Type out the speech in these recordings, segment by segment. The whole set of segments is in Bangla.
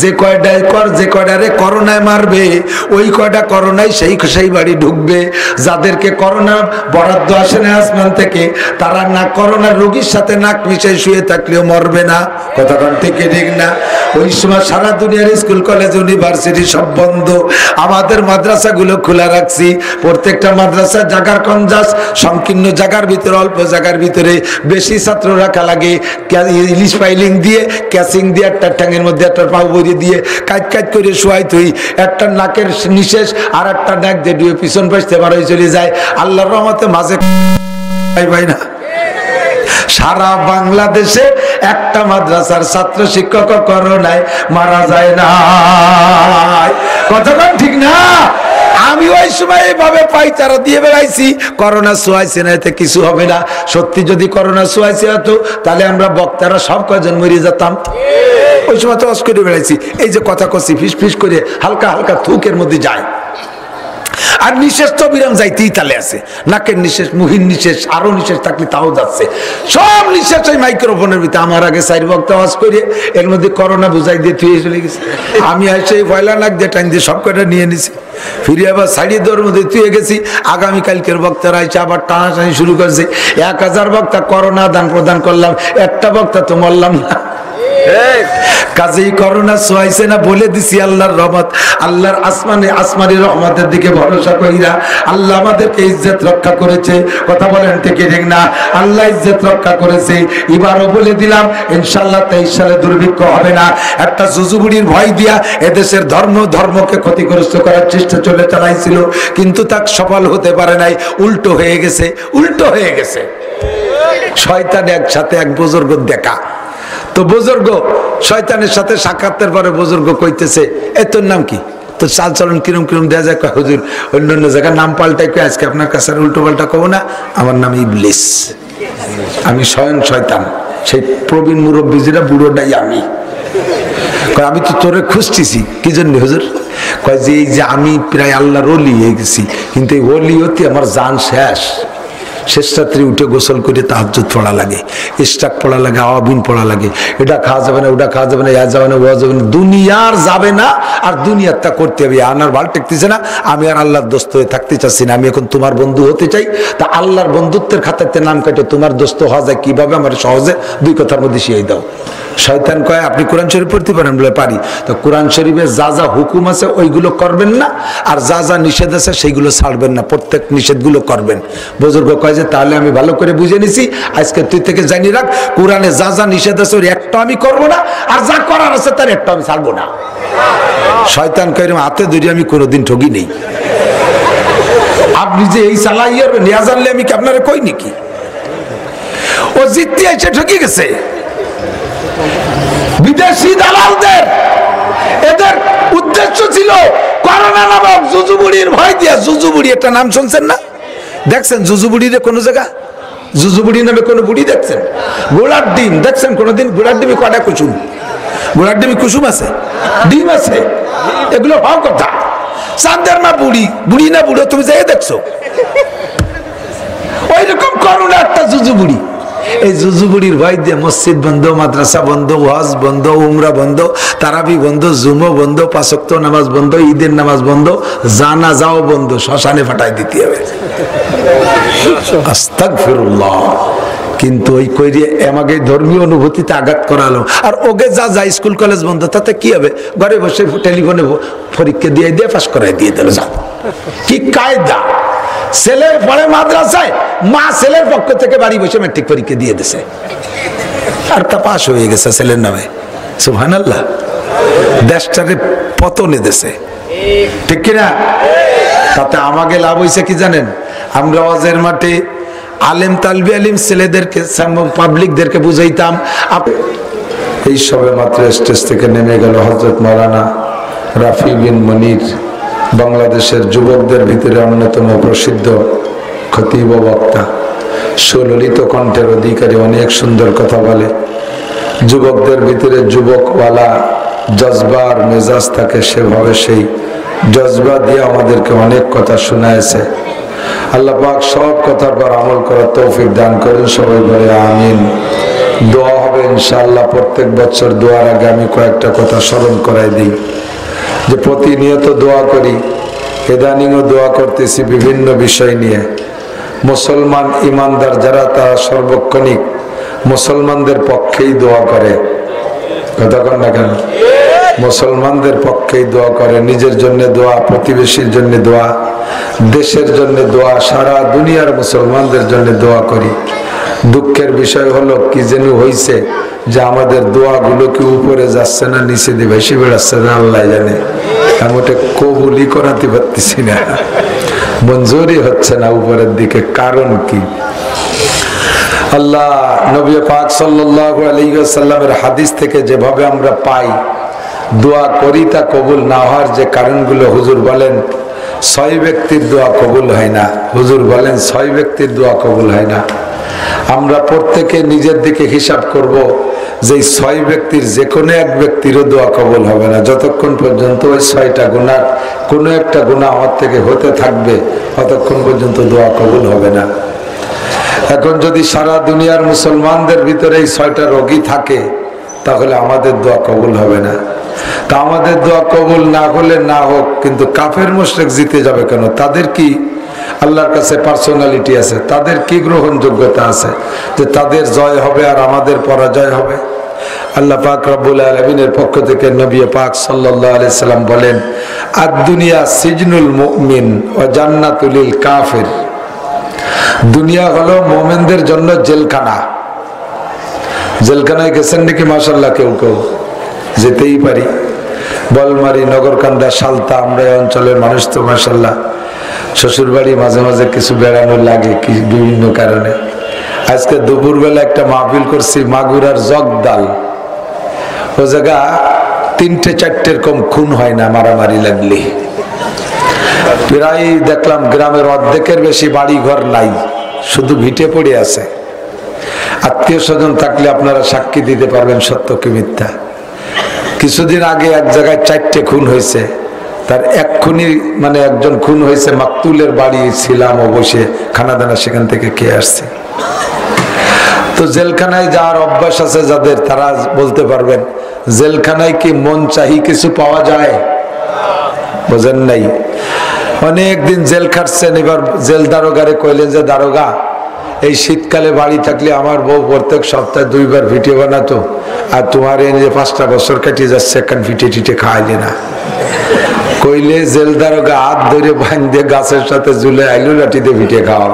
যে কয়টায় কর, যে কয়টারে করোনায় মারবে ওই কয়টা করোনায় সেই বাড়ি ঢুকবে। যাদেরকে করোনা বরাদ্দ আসে না আসমান থেকে, তারা না করোনার রোগীর সাথে নাক মিশে শুয়ে থাকলেও মরবে না। কথাটা ঠিক ঠিক না? ওই সময় সারা দুনিয়ার স্কুল কলেজ ইউনিভার্সিটি সব বন্ধ, আমাদের মাদ্রাসাগুলো খোলা রাখছি। প্রত্যেকটা মাদ্রাসা জায়গার কঞ্জাস, সংকীর্ণ জায়গার ভিতরে, অল্প জায়গার ভিতরে বেশি ছাত্র রাখা লাগে। ইলিশ ফাইলিং দিয়ে, ক্যাচিং দিয়ে, একটা ট্যাঙের মধ্যে একটা পাউ বড়ি দিয়ে কাজ কাজ করে শোয়াই তুই, একটা নাকের নিশেষ আর একটা নাক দিয়ে ডুয়ে পিছন পাশতে বারোই চলে যায়। আল্লাহর রহমতে মাঝে ভাই না, সারা বাংলাদেশে একটা মাদ্রাসার ছাত্র শিক্ষক করোনায় মারা যায় না। কথা ঠিক না? আমি ওই সময় এইভাবে পাইচারা দিয়ে বেড়াইছি, করোনা সোয়াইছে না, এতে কিছু হবে না। সত্যি যদি করোনা সোয়াইছে হতো তাহলে আমরা বক্তারা সব কজন মরে যেতাম। ওই সময় তো করে বেড়াইছি, এই যে কথা কছি ফিস ফিস করে হালকা হালকা থুকের মধ্যে যায়। আর নিঃশেষ তো বিরাম যাইতেই তালে আছে, নাকের নিঃশেষ, মুহির নিঃশেষ, আরো নিঃশেষ থাকলে তাও যাচ্ছে। সব নিঃশেষ ওই মাইক্রোফোনের ভিতরে। আমার আগে চার বক্তা আওয়াজ করে এর মধ্যে করোনা বুঝাই দিয়ে তুই চলে গেছে। আমি এসে পয়লা নাক দিয়ে টাইম দিয়ে সব কটা নিয়ে নিছি, ফিরে আবার সাইডে দেওয়ার মধ্যে তুই গেছি। আগামীকালকের বক্তারা এসে আবার টানাটানি শুরু করেছে। 1000 বক্তা করোনা দান প্রদান করলাম, একটা বক্তা তো মরলাম না। কাজেই করোনা সোয়াইছে না বলে দিছি আল্লাহর রহমত, আল্লাহর আসমানি রহমতের দিকে ভরসা কইরা আল্লাহ আমাদেরকে ইজ্জত রক্ষা করেছে। কথা বলেন ঠিক ঠিক না? আল্লাহ ইজ্জত রক্ষা করেছে। এবারও বলে দিলাম ইনশাআল্লাহ 23 সালে দুর্ভিক্ষ হবে না। একটা জুজুবুড়ির ভয় দিয়া এদেশের ধর্মকে ক্ষতিগ্রস্ত করার চেষ্টা চালাইছিল, কিন্তু তা সফল হতে পারে নাই। উল্টো হয়ে গেছে, উল্টো হয়ে গেছে। শয়তান একসাথে এক বুজুর্গ দেখা, তো বুজুর্গ শয়তানের সাথে সাক্ষাতের পরে বুজুর্গ কইতেছে, এ তোর নাম কি? তো চাল চলন কিরম কিরম দেয়া যায়? হুজুর অন্য অন্য জায়গায় নাম পাল্টাই কই, আজকে আপনার কাছে উল্টো পাল্টা কব না, আমার নাম ইবলিস, আমি স্বয়ং শয়তান। সেই প্রবীণ মুরব্বী যেটা বুড়োটাই আমি। আমি তো তোরে খুঁজতেছি। কি জন্য হুজুর? কয় যে এই যে আমি প্রায় আল্লাহর ওলি হয়ে গেছি, কিন্তু এই ওলি হতে আমার জান শেষ। শেষ রাত্রি উঠে গোসল করে তাহাজ্জুদ পড়া লাগে, ইশরাক পড়া লাগে, আওয়াবিন পড়া লাগে। এটা খাওয়া যাবে না, ওটা খাওয়া যাবে না, ইয়া যাবে না, ওয়া যাবে না, দুনিয়ার যাবে না, আর দুনিয়ার তা করতে হবে। আনার ভাল টেকতেছে না, আমি আর আল্লাহর দোস্ত হয়ে থাকতে চাচ্ছি না, আমি এখন তোমার বন্ধু হতে চাই। তা আল্লাহর বন্ধুত্বের খাতাতে নাম কাটে তোমার দোস্ত হওয়া যায় কিভাবে? আমার সহজে দুই কথার মধ্যে শিখিয়ে দাও। শয়তান কয় আপনি কোরআন শরীফ পড়তে পারেন? বলে পারি। তো কোরআন শরীফে যা যা হুকুম আছে ওইগুলো করবেন না, আর যা যা নিষেধ আছে সেইগুলো ছাড়বেন না, প্রত্যেক নিষেধগুলো করবেন। বুজুর্গ কয় যে তাহলে আমি ভালো করে বুঝে নিছি, আজকে তুই থেকে জানি রাখ, কোরআনে যা যা নিষেধ আছে ওর একটা আমি করবো না, আর যা করার আছে তার একটা আমি ছাড়বো না। শয়তান কয় হাতে ধরে আমি কোনোদিন ঠগি নেই। আপনি যে এই চালাইয়ার নিয়া জানলে আমি কি আপনারা কই নাকি? ও জিততে এসে ঠকি গেছে। বিদেশি দালালদের এদের উদ্দেশ্য ছিল করোনা নামক জুজুবুড়ির ভয় দিয়া। জুজুবুড়ি একটা নাম শুনছেন না? দেখছেন জুজুবুড়ির কোন জায়গা? জুজুবুড়ি নামে কোন বুড়ি দেখছেন? গোলার ডিম দেখছেন কোনদিন? গোলার ডিমে কয়টা কুসুম? গোলার ডিমে কুসুম আছে, ডিম আছে, এগুলো ভাব কথা। চাঁদের মা বুড়ি, বুড়ি না বুড়ো তুমি যাই দেখছো? ওই রকম করোনা একটা জুজুবুড়ি। এই জুজুবুড়ির ভয় দিয়ে মসজিদ বন্ধ, মাদ্রাসা বন্ধ, ওয়াজ বন্ধ, উমরা বন্ধ, তারাবি বন্ধ, জুমো বন্ধ, 5 ওয়াক্ত নামাজ বন্ধ, ঈদের নামাজ বন্ধ, জানাজাও বন্ধ, শ্মশানে ফাটাই দিতে হবে। আস্তাগফিরুল্লাহ। কিন্তু ওই কইরে আমাকে ধর্মীয় অনুভূতিতে আঘাত করালো। আর ওকে যা যা স্কুল কলেজ বন্ধ, তাতে কি হবে? ঘরে বসে টেলিফোনে পরীক্ষা দিয়ে দিয়ে পাস করাই দিয়ে দিল। যা কি কায়দা! ছেলে পড়ে মাদ্রাসায়, মা ছেলের পক্ষ থেকে বাড়ি বসে ম্যাট্রিক পরীক্ষা দিয়ে দিছে, আর তা পাস হয়ে গেছে ছেলের নামে। সুবহানাল্লাহ। দেশটাকে পতনে দেশে, ঠিক কিনা? তাতে আমাকে লাভ হয়েছে কি জানেন? আমরা ওয়াজের মাঠে আলেম তালবি আলিম ছেলেদেরকে, পাবলিকদেরকে বুঝাইতাম। এই সবে মাত্র স্টেজ থেকে নেমে গেল হযরত মাওলানা রাফি বিন মনির, বাংলাদেশের যুবকদের ভিতরে অন্যতম প্রসিদ্ধ খতিব বক্তা, সুললিত কণ্ঠের অধিকারী, অনেক সুন্দর কথা বলে। যুবকদের ভিতরে যুবকওয়ালা জজবার মেজাজ থাকে, সেভাবে সেই জজবা দিয়ে আমাদেরকে অনেক কথা শোনায়েছে। আল্লাহ পাক সব কথার পর আমল করার তৌফিক দান করেন। সবাই বলে আমিন। দোয়া হবে ইনশাআল্লাহ। প্রত্যেক বছর দোয়ার আগে আমি কয়েকটা কথা স্মরণ করাই দিই যে প্রতিনিয়ত দোয়া করি, ইদানিংও দোয়া করতেছি বিভিন্ন বিষয় নিয়ে। মুসলমান ইমানদার যারা তারা সর্বক্ষণিক মুসলমানদের পক্ষেই দোয়া করে, কথা কন না কেন? মুসলমানদের পক্ষেই দোয়া করে, নিজের জন্য দোয়া, প্রতিবেশীর জন্য দোয়া, দেশের জন্য দোয়া, সারা দুনিয়ার মুসলমানদের জন্য দোয়া করি। দুঃখের বিষয় হলো কি যেন হয়েছে যে আমাদের দোয়াগুলো কি উপরে যাচ্ছে না নিচে দিয়ে ভেসে বেড়াচ্ছে না আল্লাহ জানে। আমি ওটা কবুলই করাতে পারতেছি না, মঞ্জুরি হচ্ছে না উপরের দিকে, কারণ কি? আল্লাহ নবী পাক সাল্লাল্লাহু আলাইহি ওয়াসাল্লামের হাদিস থেকে যেভাবে আমরা পাই দোয়া করি তা কবুল না হওয়ার যে কারণগুলো, হুজুর বলেন 6 ব্যক্তির দোয়া কবুল হয় না। হুজুর বলেন 6 ব্যক্তির দোয়া কবুল হয় না। আমরা প্রত্যেকে নিজের দিকে হিসাব করব যে 6 ব্যক্তির যে কোনো এক ব্যক্তিরও দোয়া কবুল হবে না যতক্ষণ পর্যন্ত ওই 6টা গুনাহ কোনো একটা গুনাহ আমার থেকে হতে থাকবে, ততক্ষণ পর্যন্ত দোয়া কবুল হবে না। এখন যদি সারা দুনিয়ার মুসলমানদের ভিতরে এই 6টা রোগী থাকে তাহলে আমাদের দোয়া কবুল হবে না। তা আমাদের দোয়া কবুল না হলে না হোক, কিন্তু কাফের মুশরিক জিতে যাবে কেন? তাদের কি আল্লাহর কাছে পার্সোনালিটি আছে? তাদের কি গ্রহণযোগ্যতা আছে যে তাদের জয় হবে আর আমাদের পরাজয় হবে? আল্লাহ পাক রব্বুল আলামিনের পক্ষ থেকে নবী পাক সাল্লাল্লাহু আলাইহি সাল্লাম বলেন, আদ-দুনিয়া সিজনুল মুমিন ওয়া জান্নাতুল কাফির। দুনিয়া হলো মুমিনদের জন্য জেলখানা। জেলখানায় গেছেন নাকি? মাশাআল্লাহ কেউ কেউ যেতেই পারি। বলমারি, নগরকান্দা, সালতা, আমরা এই অঞ্চলের মানুষ তো মাশাআল্লাহ শ্বশুর বাড়ি মাঝে মাঝে কিছু বেড়ানো লাগে কি বিভিন্ন কারণে। আজকে দুপুরবেলা একটা মাহফিল করছি মাগুরার জগদাল, ও জায়গা 3-4টের কম খুন হয় না মারামারি লাগলে। প্রায় দেখলাম গ্রামের অর্ধেকের বেশি বাড়ি ঘর নাই, শুধু ভিটে পড়ে আছে। আত্মীয় স্বজন থাকলে আপনারা সাক্ষী দিতে পারবেন সত্য কি মিথ্যা। কিছুদিন আগে এক জায়গায় 4টে খুন হয়েছে, তার এক খুনি মানে একজন খুন হয়েছে মাকতুলের বাড়ি ছিলাম ও বসে খানা দানা সেখান থেকে খেয়ে আসছে। তো জেলখানায় যাওয়ার অভ্যাস আছে যাদের, তারা বলতে পারবেন জেলখানায় কি মন চাহি কিছু পাওয়া যায়? বোঝেন নাই? অনেকদিন জেল খাটছেন, এবার জেল দারোগারে কইলেন যে দারোগা, এই শীতকালে বাড়ি থাকলে আমার বউ প্রত্যেক সপ্তাহে 2বার ভিডিও বানাতো, আর তোমার এই যে 5টা বছর কাটিয়ে যাচ্ছে একখান ভিটে টিটে খাওয়াইলে না। কইলে জেল দারোগা হাত ধরে ভাঙ দিয়ে গাছের সাথে ঝুলে আইলু লাঠিতে ভিটে খাওয়া।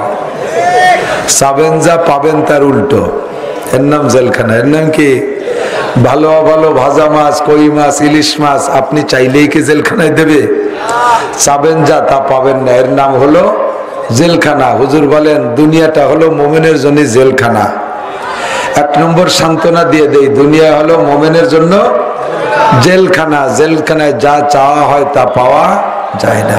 চাবেন যা পাবেন তার উল্টো। এর নাম জেলখানা। এর নাম কি? ভালো ভালো ভাজা মাছ, কই মাছ, ইলিশ মাছ আপনি চাইলেই কি জেলখানায় দেবে? চাবেন যা তা পাবেন না, এর নাম হলো জেলখানা। হুজুর বলেন দুনিয়াটা হলো মুমিনের জন্য জেলখানা। 1 নম্বর সান্ত্বনা দিয়ে দেই, দুনিয়া হলো মুমিনের জন্য জেলখানা। জেলখানায় যা চাওয়া হয় তা পাওয়া যায় না।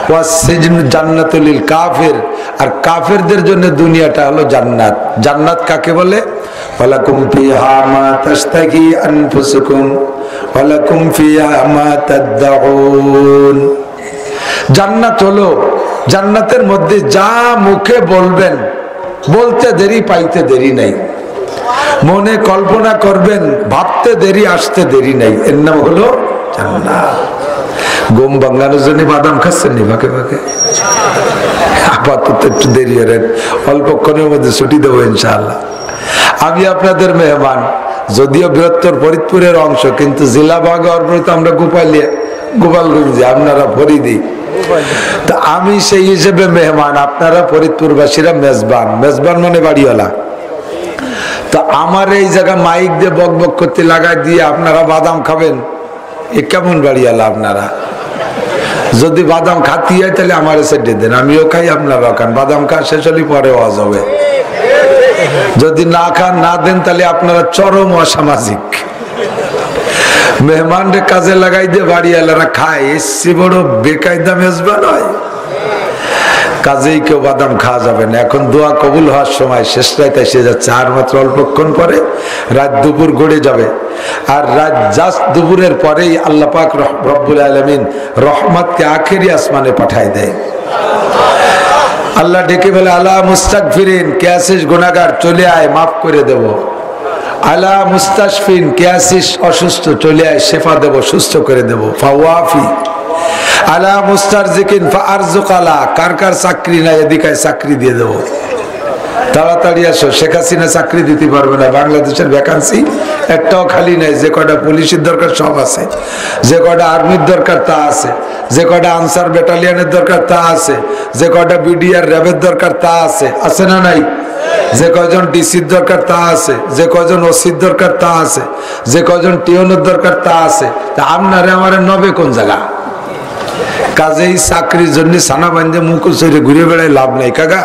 ওয়া সিজনু জান্নাতুল কাফির, আর কাফেরদের জন্য দুনিয়াটা হলো জান্নাত। জান্নাত কাকে বলে? ওয়ালাকুম ফিহা মা তাশতাহি আনফুসুকুম ওয়ালাকুম ফিহা মা তাদউন। জান্নাত হলো, জান্নাতের মধ্যে যা মুখে বলবেন, বলতে দেরি পাইতে দেরি নাই, মনে কল্পনা করবেন ভাবতে দেরি আসতে দেরি নাই, এর নাম হলো জান্নাত। গম বাংলানোর জন্য বাদাম খাচ্ছেন নি ভাগে ভাগে? আপাতত একটু দেরি করেন, অল্পক্ষণের মধ্যে ছুটি দেবো ইনশাআল্লাহ। আমি আপনাদের মেহমান, যদিও বৃহত্তর ফরিদপুরের অংশ, কিন্তু জেলা ভাগে তো আমরা গোপালগঞ্জে, আপনারা ফরিদি। তা আমি সেই হিসেবে মেহমান, আপনারা ফরিদপুরবাসীরা মেজবান। মেজবান মানে বাড়িওয়ালা। তা আমার এই জায়গা মাইক দিয়ে বক বক করতে লাগাই দিয়ে আপনারা বাদাম খাবেন, এ কেমন বাড়িওয়ালা আপনারা? যদি বাদাম খাতি হয় তাহলে আমার এসে দেন, আমিও খাই আপনারাও খান। বাদাম খাওয়া শেষ হলে পরে ওয়াজ হবে। যদি না খান না দেন তাহলে আপনারা চরম অসামাজিক। মেহমানরে কাজে লাগাই দিয়ে বাড়িওয়ালারা খায়, এসে বড় বেকায়দা মেজবান হয়। কাজেই কেউ বাদাম খাওয়া যাবে না। এখন দোয়া কবুল হওয়ার সময়, শেষ রাত এসে যাচ্ছে, আর মাত্র অল্পক্ষণ পরে রাত দুপুর গড়ে যাবে। আর রাত জাস্ট দুপুরের পরেই আল্লাহ পাক রব্বুল আলামিন রহমতকে আখেরি আসমানে পাঠায় দেয়। আল্লাহ ডেকে বলে, আল্লাহ মুস্তাগফিরিন, কে আছিস গুনাহগার, চলে আয়, মাফ করে দেব। আলা মুস্তাশফিন, কে আসিস অসুস্থ, চলে আয়, শেফা দেব, সুস্থ করে দেব। ফাওয়াফি আলা মুস্তারজিকিন ফাআরজুকালা, কার কার চাকরি নাই এদিকে চাকরি দিয়ে দেব, তাড়াতাড়ি আসো। শেখ হাসিনা চাকরি দিতে পারবে না, বাংলাদেশের ভ্যাকান্সি একটাও খালি নাই। যে কয়টা পুলিশের দরকার সব আছে, যে কয়টা আর্মির দরকার তা আছে, যে কয়টা আনসার ব্যাটালিয়নের দরকার তা আছে, যে কয়টা বিডিআর র্যাবের দরকার তা আছে, আছে না নাই? যে কয়জন ডিসির দরকার তা আছে, যে কয়জন ওসির দরকার তা আছে, যে কয়জন টিওনের দরকার তা আছে। তা আপনারে আমারে নবে কোন জায়গা? কাজেই চাকরির জন্য সানা বান্ধে মুখ চড়ে ঘুরে বেড়ায় লাভ নাই কাকা।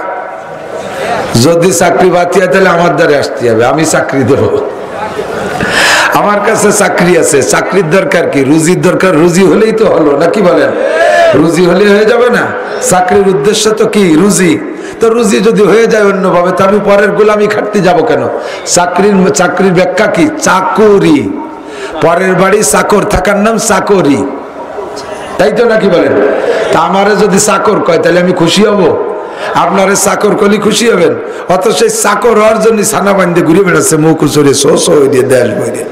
যদি চাকরি বাতিয়ে তাহলে আমার দ্বারে আসতে হবে, আমি চাকরি দেব। আমার কাছে চাকরি আছে, চাকরির দরকার কি? রুজির দরকার, রুজি হলেই তো হলো, নাকি বলেন? রুজি হলে হয়ে যাবে না? চাকরির উদ্দেশ্য তো কি? রুজি। তো রুজি যদি হয়ে যায় অন্যভাবে, তো আমি পরের গোলামি খাটতে যাব কেন? চাকরির ব্যাখ্যা কি? চাকুরি। পরের বাড়ি চাকর থাকার নাম চাকরি, তাই তো, নাকি বলেন? তা আমারে যদি চাকর কয় তাহলে আমি খুশি হব? আপনারে চাকর করলে খুশি হবেন? অত সেই চাকর হওয়ার জন্য সানা বান্ধে ঘুরে বেড়াচ্ছে মুখ উচরে শো দিয়ে দেশ বইরে।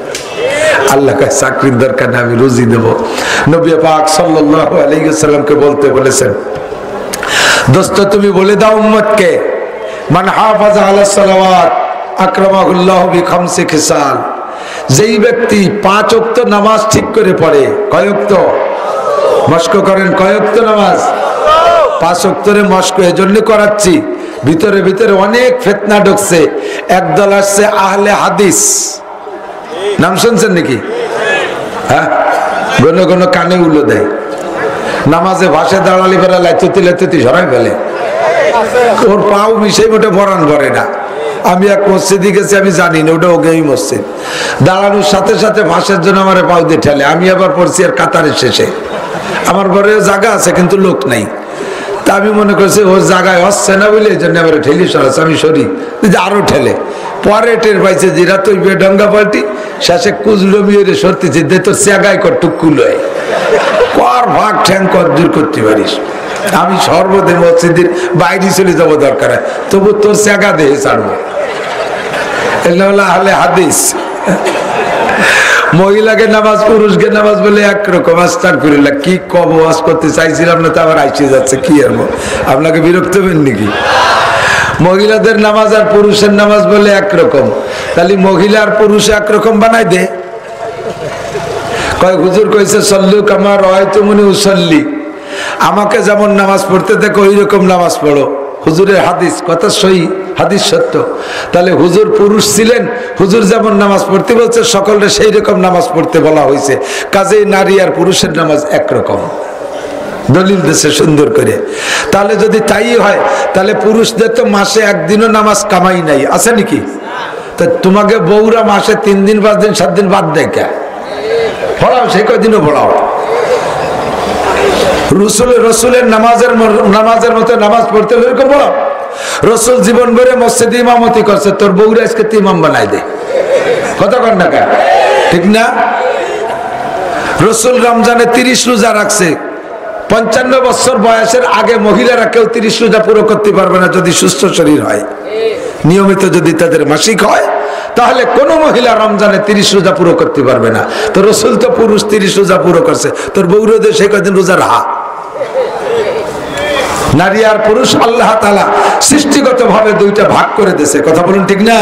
আল্লাহ কয় চাকরির দরকার না, আমি রুজি দেব। নবী পাক সাল্লাল্লাহু আলাইহি ওয়াসাল্লামকে বলতে বলেছেন, দোস্ত তুমি বলে দাও উম্মতকে, মান হাফাজা আলাস সালাওয়াত আকরামাহুল্লাহু বিখামসি খিসাল, যেই ব্যক্তি 5 ওয়াক্ত নামাজ ঠিক করে পড়ে, কয় ওয়াক্ত? মস্ক করেন, কয় ওয়াক্ত নামাজ? 5 ওয়াক্তরে মস্ক এজন্য করাচ্ছি, ভিতরে ভিতরে অনেক ফিতনা ঢুকছে। একদল আসছে আহলে হাদিস, নাম শুনছেন নাকি? হ্যাঁ, গণ গণ কানে উলো দেয়, নামাজে ভাসে দাঁড়ালি বেড়া লাইতুতি লাইতুতি সরাই ফেলে, ওর পাও মিশাই মোটে ভরান ভরে না। আমি এক মসজিদে গেছি, আমি জানি না ওটা ওই মসজিদ, দাঁড়ানোর সাথে সাথে ভাসের জন্য আমার পাও দিয়ে ঠেলে। আমি আবার পড়ছি আর কাতারের শেষে, আমার ঘরে জায়গা আছে কিন্তু লোক নাই। তা আমি মনে করছি ওর জায়গায় হচ্ছে না বলে এই জন্য আমার ঠেলি সরাচ্ছে, আমি সরি, আরো ঠেলে। পরে টের পাইছে যেরা তুই বেডঙ্গা পাল্টি, শেষে কুজলো মিয়ে সরতেছে, দে তোর জায়গায় কর টুকুলো কর ভাগ ঠ্যাং কর দূর করতে পারিস। আমি সর্বদিন মসজিদের বাইরে চলে যাবো দরকার, তবু তোর জায়গা দেহে ছাড়বো। আহলে হাদিস, মহিলাকে নামাজ পুরুষকে নামাজ বলে একরকম। আস্তাগফিরুল্লাহ, কি কব, ওয়াজ করতে চাইছিলাম না, তো আবার আইসে যাচ্ছে, কি আর আপনাকে বিরক্ত হবেন নাকি? মহিলাদের নামাজ আর পুরুষের নামাজ বলে একরকম, তাহলে মহিলা আর পুরুষ একরকম বানাই দে। কয় হুজুর কইছে সল্লু কামা রাআইতুমুনি উসাল্লি, আমাকে যেমন নামাজ পড়তে দেখো ওই রকম নামাজ পড়ো। হুজুরের হাদিস, কথা সহি, হাদিস সত্য। তাহলে হুজুর পুরুষ ছিলেন, হুজুর যেমন নামাজ পড়তে বলছে সকলকে সেই রকম নামাজ পড়তে বলা হয়েছে। কাজেই নারী আর পুরুষের নামাজ একরকম, দলিল দেশে সুন্দর করে। তাহলে যদি তাই হয়, তাহলে পুরুষদের তো মাসে একদিনও নামাজ কামাই নাই, আছে নাকি? তা তোমাকে বউরা মাসে 3 দিন 5 দিন 7 দিন বাদ দেয় কে? পড়াও, সেই কয়দিনও পড়াও। রসুলের নামাজের মতো নামাজ পড়তে এরকম বলো। রসুল জীবন ভরে মসজিদে ইমামতি করছে, তোর বউরা আজকে ইমাম বানাই দে, কথা কর না কে? ঠিক না? রসুল রমজানে 30 রোজা রাখছে। 55 বছর বয়সের আগে মহিলারা কেউ 30 রোজা পুরো করতে পারবে না যদি সুস্থ শরীর হয়, নিয়মিত যদি তাদের মাসিক হয়, তাহলে কোন মহিলা রমজানে 30 রোজা পুরো করতে পারবে না। তো রসুল তো পুরুষ 30 রোজা পুরো করছে, তোর বউরদের সেই কদিন রোজা রাহা। নারী আর পুরুষ আল্লাহ তাআলা সৃষ্টিগত ভাবে দুইটা ভাগ করে দিয়েছে, কথা বলুন ঠিক না?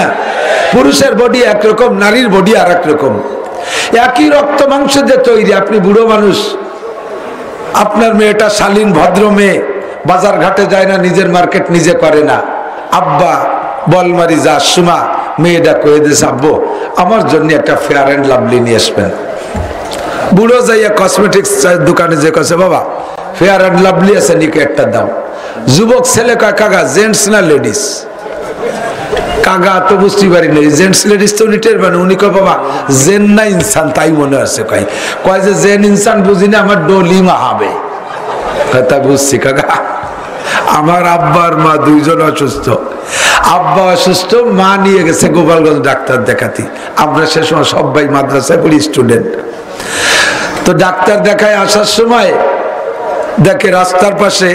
পুরুষের বডি একরকম, নারীর বডি আর একরকম। একই রক্ত মাংস দিয়ে তৈরি। আপনি বুড়ো মানুষ, আপনার মেয়েটা শালীন ভদ্র মেয়ে, বাজার ঘাটে যায় না, নিজের মার্কেট নিজে করে না। আব্বা বলমারি যা সুমা মেয়েটা কয়ে দিয়েছে, আব্বু আমার জন্য একটা ফেয়ার অ্যান্ড লাভলি নিয়ে আসবেন। বুড়ো যাইয়া কসমেটিক্স দোকানে যে কাছে, বাবা ফেয়ার অ্যান্ড লাভলি আছে নিকে একটা দাও। যুবক ছেলে কয়, কাকা জেন্টস না লেডিস? কাকা তো বুঝতে পারি না, জেন্টস লেডিস তো উনি টের পান। উনি কয়, বাবা জেন না ইনসান তাই মনে আছে। কয় যে জেন ইনসান বুঝি না, আমার ডলি মা হবে। কথা বুঝছি কাকা। আমার আব্বার মা দুইজন অসুস্থ, আব্বা অসুস্থ, মা নিয়ে গেছে গোপালগঞ্জ ডাক্তার দেখাতে। আমরা সে সময় সবাই মাদ্রাসায় পড়ি, স্টুডেন্ট। তো ডাক্তার দেখায় আসার সময় দেখে রাস্তার পাশে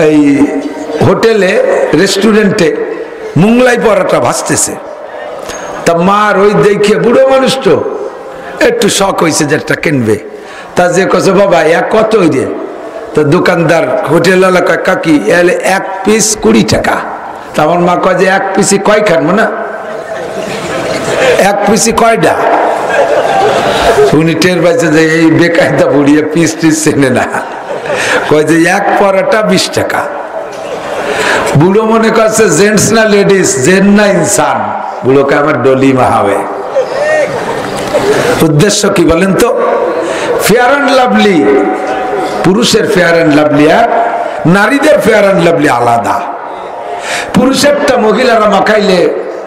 এই হোটেলে রেস্টুরেন্টে মুংলাই পরাটা ভাসতেছে। তা মার ওই দেখে বুড়ো মানুষ তো একটু শখ হয়েছে যে একটা কিনবে। তা যে কছে বাবা এক কত ওই যে, তো দোকানদার হোটেল কয় কাকি এলে 1 পিস 20 টাকা। তা আমার মা কয় যে 1 পিসি কয় খান না, 1 পিসি কয়টা? উনি টের পাইছে যে এই বেকায়দা বুড়িয়ে পিস টিস চেনে না, কয় যে 1 পরোটা 20 টাকা। বুড়ো মনে করছে জেন্টস না লেডিস, জেন না ইনসান, বুড়োকে আমার ডলি মাহাবে। উদ্দেশ্য কি বলেন তো? ফেয়ার অ্যান্ড লাভলি, পুরুষের ফেয়ার অ্যান্ড লাভলি আর নারীদের ফেয়ার অ্যান্ড লাভলি আলাদা। পুরুষেরটা মহিলারা মাখাইলে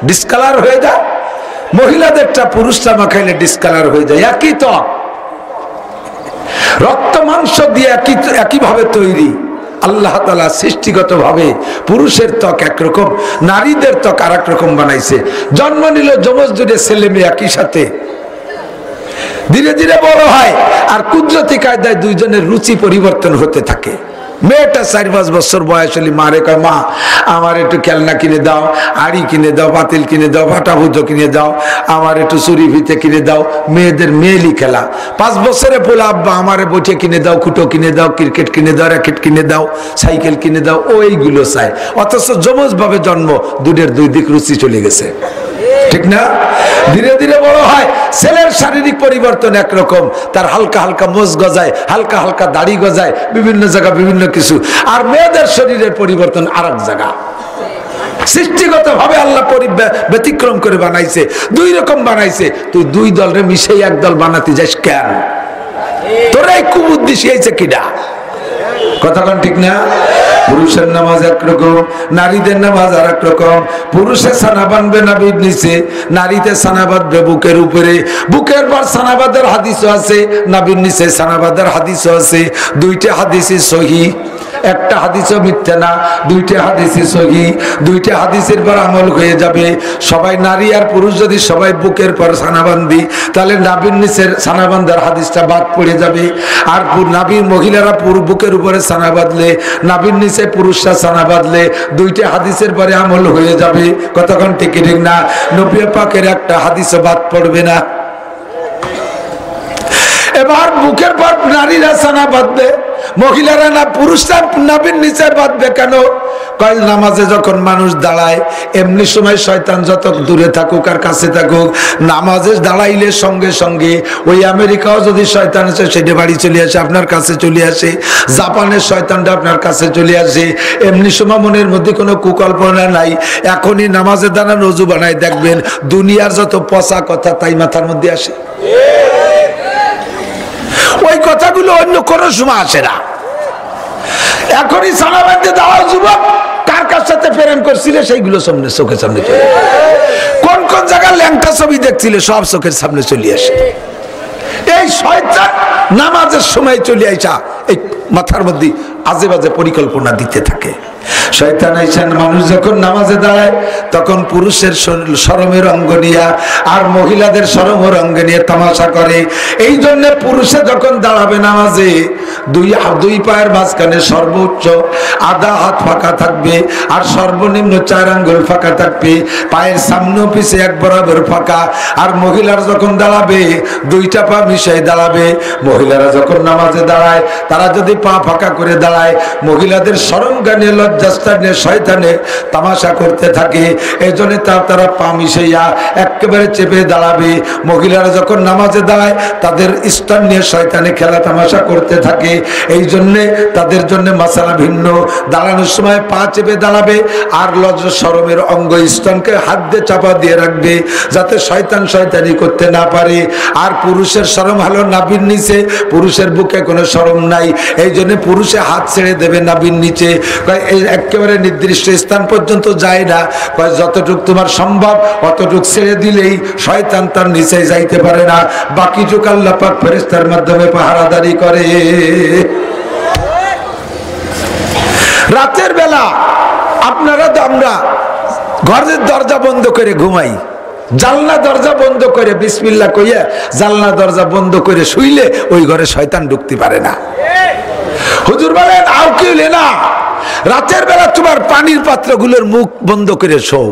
ডিসকালার হয়ে যায়, মহিলাদেরটা পুরুষরা মাখাইলে ডিসকালার হয়ে যায়। একই ত্বক, রক্ত মাংস দিয়ে একইভাবে তৈরি। আল্লাহ তাআলা সৃষ্টিগত ভাবে পুরুষের ত্বক একরকম, নারীদের ত্বক আর এক রকম বানাইছে। জন্ম নিল যমজ দুটো ছেলে মেয়ে একই সাথে, ধীরে ধীরে বড় হয় আর কুদরতি কায়দায় দুইজনের রুচি পরিবর্তন হতে থাকে। মেয়েটা 4-5 বছর বয়স হলে মারে কয় মা আমার একটু খেলনা কিনে দাও, আড়ি কিনে দাও, পাতিল কিনে দাও, ভাটা ভুজো কিনে দাও, আমার একটু চুরি ফিতে কিনে দাও। মেয়েদের মেয়েলি খেলা। 5 বছরে বলে আব্বা আমারে বইটে কিনে দাও, খুঁটো কিনে দাও, ক্রিকেট কিনে দাও, র্যাকেট কিনে দাও, সাইকেল কিনে দাও, ওইগুলো চায়। অথচ যমজ ভাবে জন্ম, দুধের দুই দিক রুচি চলে গেছে, ঠিক না? ধীরে ধীরে বড় হয়, ছেলের শারীরিক পরিবর্তন একরকম, তার হালকা হালকা মোজ গজায়, হালকা হালকা দাড়ি গজায়, বিভিন্ন জায়গা বিভিন্ন কিছু। আর মেয়েদের শরীরের পরিবর্তন আর এক জায়গা। সৃষ্টিগত ভাবে আল্লাহ ব্যতিক্রম করে বানাইছে, 2 রকম বানাইছে। তুই 2 দলরে মিশে এক দল বানাতে যাস কেন? তোর এই কুবুদ্ধি শিখাইছে কিডা? কথা কোন ঠিক না? পুরুষের নামাজ একরকম, নারীদের নামাজ আর এক রকম। পুরুষে সানা বাঁধবে নাভির নিচে, নারীতে সানা বাঁধবে বুকের উপরে। বুকের পর সানা বাঁধার হাদিসও আছে, নাভির নিচে সানা বাঁধার হাদিসও আছে। 2টা হাদিসই সহিহ, একটা হাদিসও মিথ্যা না, 2টা হাদিসই সহিহ। 2টা হাদিসের পর আমল হয়ে যাবে। সবাই নারী আর পুরুষ যদি সবাই বুকের পর সানা বাঁধি, তাহলে নাভির নিচের সানা বাঁধার হাদিসটা বাদ পড়ে যাবে। আর নাভির মহিলারা বুকের উপরে সানা বাঁধলে, নাভির নিচে পুরুষরা সানা বাঁধলে 2টা হাদিসের পরে আমল হয়ে যাবে। কতক্ষণ ঠিক ঠিক না? নবী পাকের একটা হাদিসও বাদ পড়বে না। এবার বুকের পর নারীরা সানা বাঁধবে, মহিলারা না, পুরুষরা নাভির নিচে বাঁধবে কেন? কয় নামাজে যখন মানুষ দাঁড়ায়, এমনি সময় শয়তান যত দূরে থাকুক আর কাছে থাকুক, নামাজে দাঁড়াইলে সঙ্গে সঙ্গে ওই আমেরিকাও যদি শয়তান আছে সেটা বাড়ি চলে আসে, আপনার কাছে চলে আসে। জাপানের শয়তানটা আপনার কাছে চলে আসে। এমনি সময় মনের মধ্যে কোনো কুকল্পনা নাই, এখনই নামাজে দাঁড়ান ওযু বানায় দেখবেন দুনিয়ার যত পচা কথা তাই মাথার মধ্যে আসে। ওই কথাগুলো অন্য কোনো সময় আসে না। এখনই সানা বাঁধতে দাঁড়াও যুবক, কার কার সাথে প্রেম করছিলে সেইগুলো সামনে, চোখের সামনে চলে। কোন কোন জায়গায় ল্যাংটা ছবি দেখছিলে সব চোখের সামনে চলে আসে। এই শয়তান নামাজের সময় চলে আইসা এই মাথার মধ্যে আজে বাজে পরিকল্পনা দিতে থাকে। শয়তান আইসা মানুষ যখন নামাজে দাঁড়ায় তখন পুরুষের শরমের অঙ্গ নিয়ে আর মহিলাদের শরমের অঙ্গ নিয়ে তামাশা করে। এই জন্য পুরুষে যখন দাঁড়াবে নামাজে, দুই পায়ের মাঝখানে সর্বোচ্চ আধা হাত ফাঁকা থাকবে আর সর্বনিম্ন 4 আঙ্গুল ফাঁকা থাকবে। পায়ের সামনে পিছে এক বরাবর ফাঁকা। আর মহিলারা যখন দাঁড়াবে 2টা পা মিশাই দাঁড়াবে। মহিলারা যখন নামাজে দাঁড়ায়, তারা যদি পা ফাঁকা করে দাঁড়ায়, মহিলাদের শরম গানে লজ্জাস্থানে শয়তানে তামাশা করতে থাকে। এই জন্য তারা পা মিশাইয়া একেবারে চেপে দাঁড়াবে। মহিলারা যখন নামাজে দাঁড়ায় তাদের স্থান নিয়ে শয়তানে খেলা তামাশা করতে থাকে। এই জন্যে তাদের জন্য মাসালা ভিন্ন। দাঁড়ানোর সময় পা চেপে দাঁড়াবে আর লজ্জা শরমের অঙ্গ স্তনকে হাত দিয়ে চাপা দিয়ে রাখবে যাতে শয়তান শয়তানি করতে না পারে। আর পুরুষের শরম হলো নাভির নিচে, পুরুষের বুকে কোনো শরম নাই। এই জন্য পুরুষে হাত ছেড়ে দেবে নাভির নিচে, একেবারে নির্দিষ্ট স্থান পর্যন্ত যায় না। যতটুকু তোমার সম্ভব অতটুকু ছেড়ে দিলেই শয়তান তার নিচে যাইতে পারে না। বাকিটুকু আল্লাহ পাক ফেরেশতার মাধ্যমে পাহারাদারি করে। রাতের বেলা আপনারা তো আমরা ঘরের দরজা বন্ধ করে ঘুমাই, জানলা দরজা বন্ধ করে বিসমিল্লাহ কইয়া জানলা দরজা বন্ধ করে শুইলে ওই ঘরে শয়তান ঢুকতে পারে না। হুজুর বলেন আও কিলে না, রাতের বেলা তোমার পানির পাত্রগুলোর মুখ বন্ধ করে শো।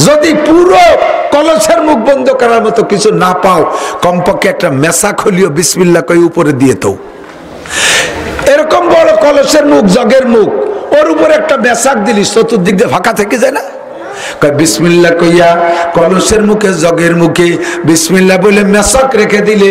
যদি পুরো কলসের মুখ বন্ধ করার মতো কিছু না পাও, কমপক্ষে একটা মেসা খলিও বিসমিল্লাহ কই উপরে দিয়ে তো। এরকম বড় কলসের মুখ, জগের মুখ, ওর উপরে একটা মেসাক দিলি চতুর্দিক দিয়ে ফাঁকা থেকে যায় না? বিসমিল্লাহ কইয়া কলসের মুখে, জগের মুখে বিসমিল্লাহ বলে মেসাক রেখে দিলে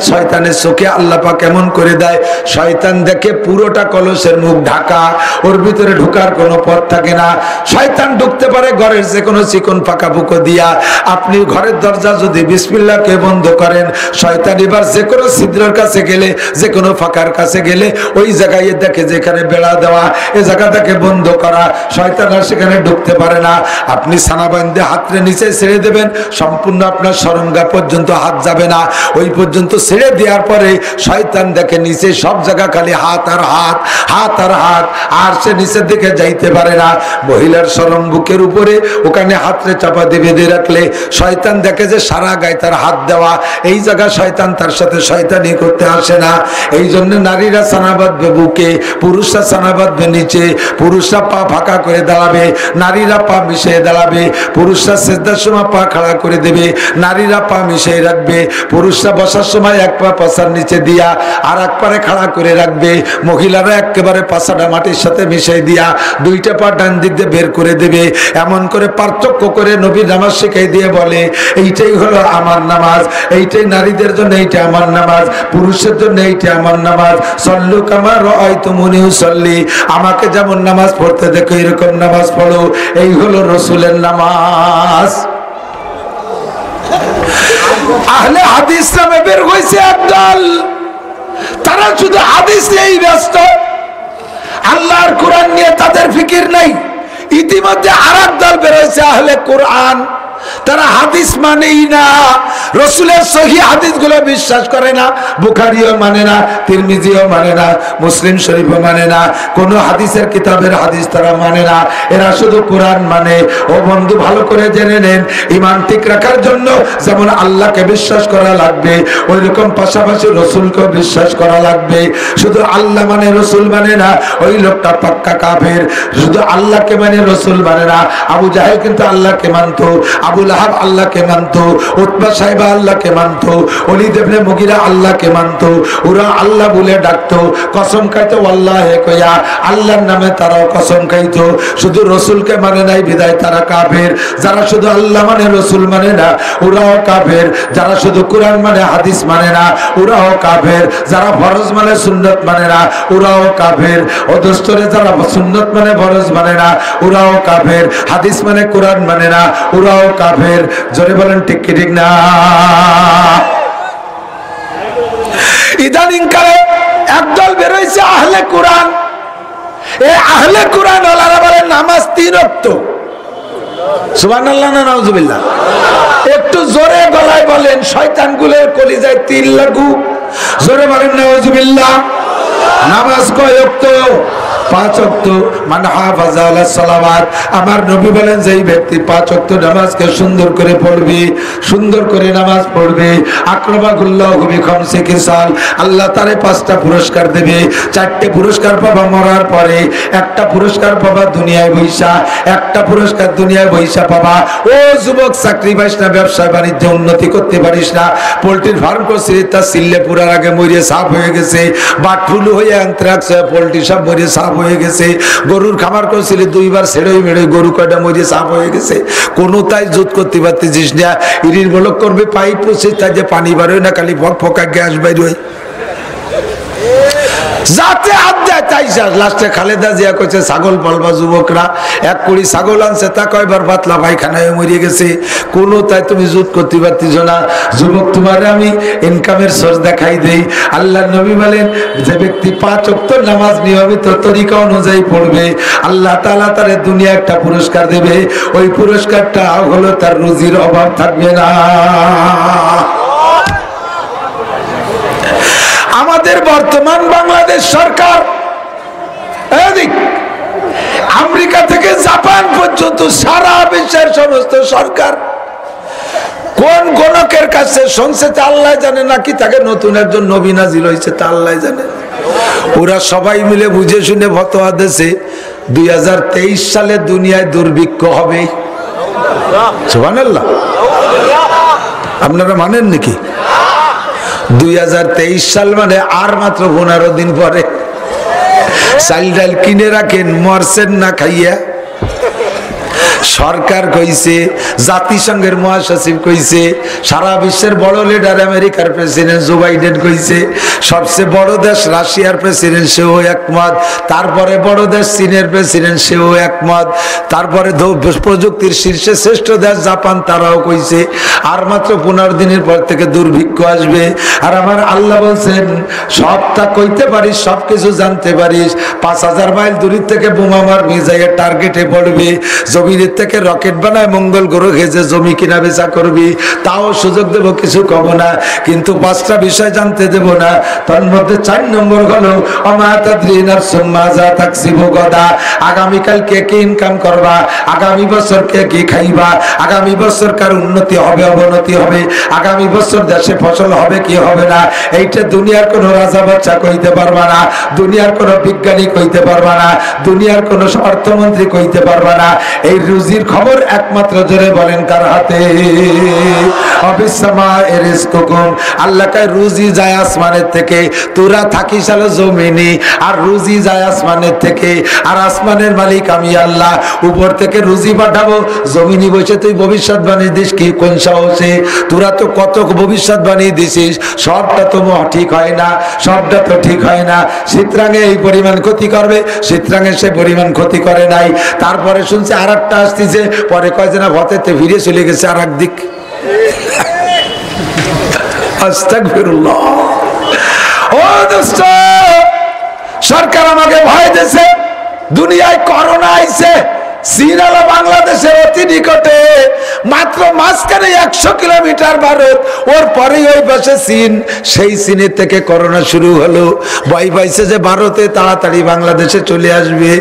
শয়তানের চোখে আল্লাহ পাক কেমন করে দেয়, শয়তান দেখে পুরোটা কলসের মুখ ঢাকা, ওর ভিতরে ঢোকার কোনো পথ থাকে না। শয়তান ঢুকতে পারে ঘরের যে কোনো চিকন পাকা পুকো দিয়া। আপনি ঘরের দরজা যদি বিসমিল্লাহকে বন্ধ করেন, শয়তান এবার যে কোনো ছিদ্রের কাছে গেলে, যে কোনো ফাঁকার কাছে গেলে ওই জায়গায় দেখে যেখানে বেড়া দেওয়া, এই জায়গাটাকে বন্ধ করা, শয়তান আর সেখানে ঢুকতে পারে না। আপনি সানা বান্ধে হাতরে নিচে ছেড়ে দেবেন, সম্পূর্ণ আপনার সরঙ্গা পর্যন্ত হাত যাবে না, ওই পর্যন্ত ছেড়ে দেওয়ার পরে শয়তান দেখে নিচে সব জায়গা খালি হাত আর হাত, হাত আর হাত, আর সে নিচের দিকে যাইতে পারে না। মহিলার সরম বুকের উপরে ওখানে হাতরে চাপা দিয়ে বেঁধে রাখলে শয়তান দেখে যে সারা গায়ে তার হাত দেওয়া, এই জায়গা শয়তান তার সাথে শয়তানি করতে আসে না। এই জন্য নারীরা সানা বাঁধবে বুকে, পুরুষরা সানা বাঁধবে নিচে, পুরুষরা পা ফাঁকা করে দাঁড়াবে, নারীরা পা মিশিয়ে দাঁড়াবে, পুরুষরা সেজদার সময় পা খাড়া করে দেবে, নারীরা পা মিশিয়ে রাখবে, পুরুষরা বসার সময় এক পা পাশার নিচে দিয়া আর এক পারে খাড়া করে রাখবে, মহিলারা একেবারে পাশাটা মাটির সাথে মিশিয়ে দিয়া দুইটা পা ডান দিক দিয়ে বের করে দেবে। এমন করে পার্থক্য করে নবী নামাজ শিখাই দিয়ে বলে, এইটাই হলো আমার নামাজ, এইটাই নারীদের জন্য এইটা আমার নামাজ, পুরুষের জন্য এইটা আমার নামাজ। সল্লু কামা রাআইতুমুনি উসাল্লি, আমাকে যেমন নামাজ পড়তে দেখো এরকম নামাজ পড়ো, এই হলো রাসূলের নামাজ। আহলে হাদিস নামে বের হইছে একদল, তারা শুধু হাদিস নিয়েই ব্যস্ত, আল্লাহর কোরআন নিয়ে তাদের ফিকির নাই। ইতিমধ্যে আরেক দল বের হয়েছে আহলে কোরআন, তারা হাদিস মানেই না, রাসূলের সহিহ হাদিসগুলো বিশ্বাস করে না, বুখারীও মানে না, তিরমিজিও মানে না, মুসলিম শরীফও মানে না, কোন হাদিসের কিতাবের হাদিস তারা মানে না, এরা শুধু কোরআন মানে। ও বন্ধু, ভালো করে জেনে নেন, ঈমান ঠিক রাখার জন্য যেমন আল্লাহকে বিশ্বাস করা লাগবে, ওই রকম পাশাপাশি রাসূলকে বিশ্বাস করা লাগবে। শুধু আল্লাহ মানে রাসূল মানে না, ওই লোকটা পাক্কা কাফের। শুধু আল্লাহকে মানে রাসূল মানে না, আবু জাহেল কিন্তু আল্লাহকে মানতো, আবু লাহাব আল্লাহকে মানতো, উতবা সাহেবা আল্লাহকে মানতো, ওলীদ ইবনে মুগীরা আল্লাহকে মানতো, ওরা আল্লাহ বলে ডাকতো, কসম খাইতো আল্লাহে কইয়া, আল্লাহর নামে তারাও কসম খাইতো। শুধু রাসূলকে মানে নাই বিদায় তারা কাফের। যারা শুধু আল্লাহ মানে রাসূল মানে না, ওরাও কাফের। যারা শুধু কোরআন মানে হাদিস মানে না, ওরাও কাফের। যারা ফরজ মানে সুন্নাত মানে না, ওরাও কাফের। অদস্তরে যারা সুন্নাত মানে ফরজ মানে না, ওরাও কাফের। হাদিস মানে কোরআন মানে না, ওরাও কাফের। জোরে বলেন ঠিক কি ঠিক না? ইদানিং কালে একদল বের হইছে আহলে কোরআন। এই আহলে কোরআন ওয়ালারা বলেন নামাজ 3 ওয়াক্ত। সুবহানাল্লাহ না নাউজুবিল্লাহ? একটু জোরে গলায় বলেন, শয়তানগুলোর কলিজায় তীর লাগুক। জোরে বলেন নাউজুবিল্লাহ। নামাজ কয় ওয়াক্ত? 5 ওয়াক্ত। মান হাফাযা আলা সালাওয়াত, আমার নবী বলেন যেই ব্যক্তি 5 ওয়াক্ত নামাজকে সুন্দর করে পড়বে, সুন্দর করে নামাজ পড়বে, আকরামাহুল্লাহু বিখামসি খিসাল, আল্লাহ তারে 5টা পুরস্কার দেবে। 4টে পুরস্কার পাবা মরার পরে, একটা পুরস্কার পাবা দুনিয়ায় বৈশা, একটা পুরস্কার দুনিয়ায় বৈশা পাবা। ও যুবক, চাকরি পাইস না, ব্যবসা বাণিজ্য উন্নতি করতে পারিস না, পোল্ট্রির ফার্ম করছিস, তা সিললে পুরার আগে মরিয়ে সাফ হয়ে গেছে, বাটফুল হয়ে অ্যানথ্রাক্স পোল্ট্রি সব মরিয়ে সাফ হয়ে গেছে, গরুর খামার করছিলি 2 বার ছেড়েই মেড়ে গরু কয়টা মরিয়ে সাফ হয়ে গেছে, কোনো তাই জুত করতে পারতেছিস না, ইরির বলক করবে পাইপ পড়ছিস, তাই যে পানি বারোয় না, খালি ফক ফকা গ্যাস বাইর হয়, যাতে হাত দেয় তাই লাস্টে খালেদা জিয়া কইছে ছাগল পালবা যুবকরা, 1 কোটি ছাগল আনছে, তা কয়বার পাতলা পায়খানায় মরিয়ে গেছে, কোনো তাই তুমি জুত করতে পারতিস না। যুবক, তোমার আমি ইনকামের সোর্স দেখাই দেই। আল্লাহর নবী বলেন, যে ব্যক্তি 5 ওয়াক্ত নামাজ নিয়মিত তরিকা অনুযায়ী পড়বে, আল্লাহ তাআলা তার দুনিয়া একটা পুরস্কার দেবে, ওই পুরস্কারটা হলো তার রুজির অভাব থাকবে না। আমাদের বর্তমান বাংলাদেশ সরকার, আমেরিকা থেকে জাপান পর্যন্ত সারা বিশ্বের সমস্ত সরকার কোন গণকের কাছে শুনছে তা আল্লাহ জানে, নাকি তাকে নতুন একজন নবী নাজিল হয়েছে তা আল্লাহ জানে। ওরা সবাই মিলে বুঝে শুনে ফতোয়া দিয়েছে 2023 সালে দুনিয়ায় দুর্ভিক্ষ হবে। সুবহানাল্লাহ। আপনারা মানেন নাকি? 2023 সাল মানে আর মাত্র 15 দিন পরে। চাল ডাল কিনে রাখেন, মরছেন না খাইয়া। সরকার কইছে, জাতিসংঘের মহাসচিব কইছে, সারা বিশ্বের বড় লিডার আমেরিকার প্রেসিডেন্ট জো বাইডেন কইছে, সবচেয়ে বড় দেশ রাশিয়ার প্রেসিডেন্ট সেও একমত, তারপরে বড় দেশ চীনের প্রেসিডেন্ট সেও একমত, তারপরে প্রযুক্তির শীর্ষে শ্রেষ্ঠ দেশ জাপান তারাও কইছে আর মাত্র 15 দিনের পর থেকে দুর্ভিক্ষ আসবে। আর আমার আল্লাহ বলছেন সবটা কইতে পারিস, সবকিছু জানতে পারিস, 5000 মাইল দূরের থেকে বোমা মারবি, যাইয়ে টার্গেটে পড়বে, জমিনের থেকে রকেট বানায় মঙ্গল গ্রহ ঘেজে জমি কিনা বেচা করবি, তাও সুযোগ দেব, কিছু কব না, কিন্তু 5টা বিষয় জানতে দেব না। তার মধ্যে 4 নম্বর হলো আগামীকাল কে কি ইনকাম করবা, আগামী বছর কে কি খাইবা, আগামী বছর কার উন্নতি হবে অবনতি হবে, আগামী বছর দেশে ফসল হবে কি হবে না, এইটা দুনিয়ার কোন রাজা বাচ্চা কইতে পারবা না, দুনিয়ার কোন বিজ্ঞানী কইতে পারবা না, দুনিয়ার কোন অর্থমন্ত্রী কইতে পারবা না। এই রুজির খবর একমাত্র জোরে বলেন কার হাতে? আল্লাহ কয় রুজি যায় আসমানের থেকে, তোরা থাকিস হলো জমিনে, আর রুজি যায় আসমানের থেকে, আর আসমানের মালিক আমি আল্লাহ, উপর থেকে রুজি পাঠাবো, জমিনে বসে তুই ভবিষ্যৎবাণী দিস কি কোন সাহসে? তোরা তো কত ভবিষ্যৎবাণী দিছিস, সবটা তো ঠিক হয় না, সবটা তো ঠিক হয় না। শীতরাঙে এই পরিমাণ ক্ষতি করবে, শীতরাঙে সে পরিমাণ ক্ষতি করে নাই। তারপরে শুনছে আর একটা আসতেছে, পরে কয় যে না ভতেতে ফিরে চলে গেছে আর একদিক। আস্তাগফিরুল্লাহ। ও দোস্ত, সরকার আমাকে ভয় দিয়েছে, দুনিয়ায় করোনা আইছে, চীন হলো বাংলাদেশের অতি নিকটে, মাত্র মাঝখানে 100 কিলোমিটার ভারত, ওর পরেই ওই পাশে চীন, সেই চীনের থেকে করোনা শুরু হলো। ভয় পাইছে যে ভারতে তাড়াতাড়ি বাংলাদেশে চলে আসবে,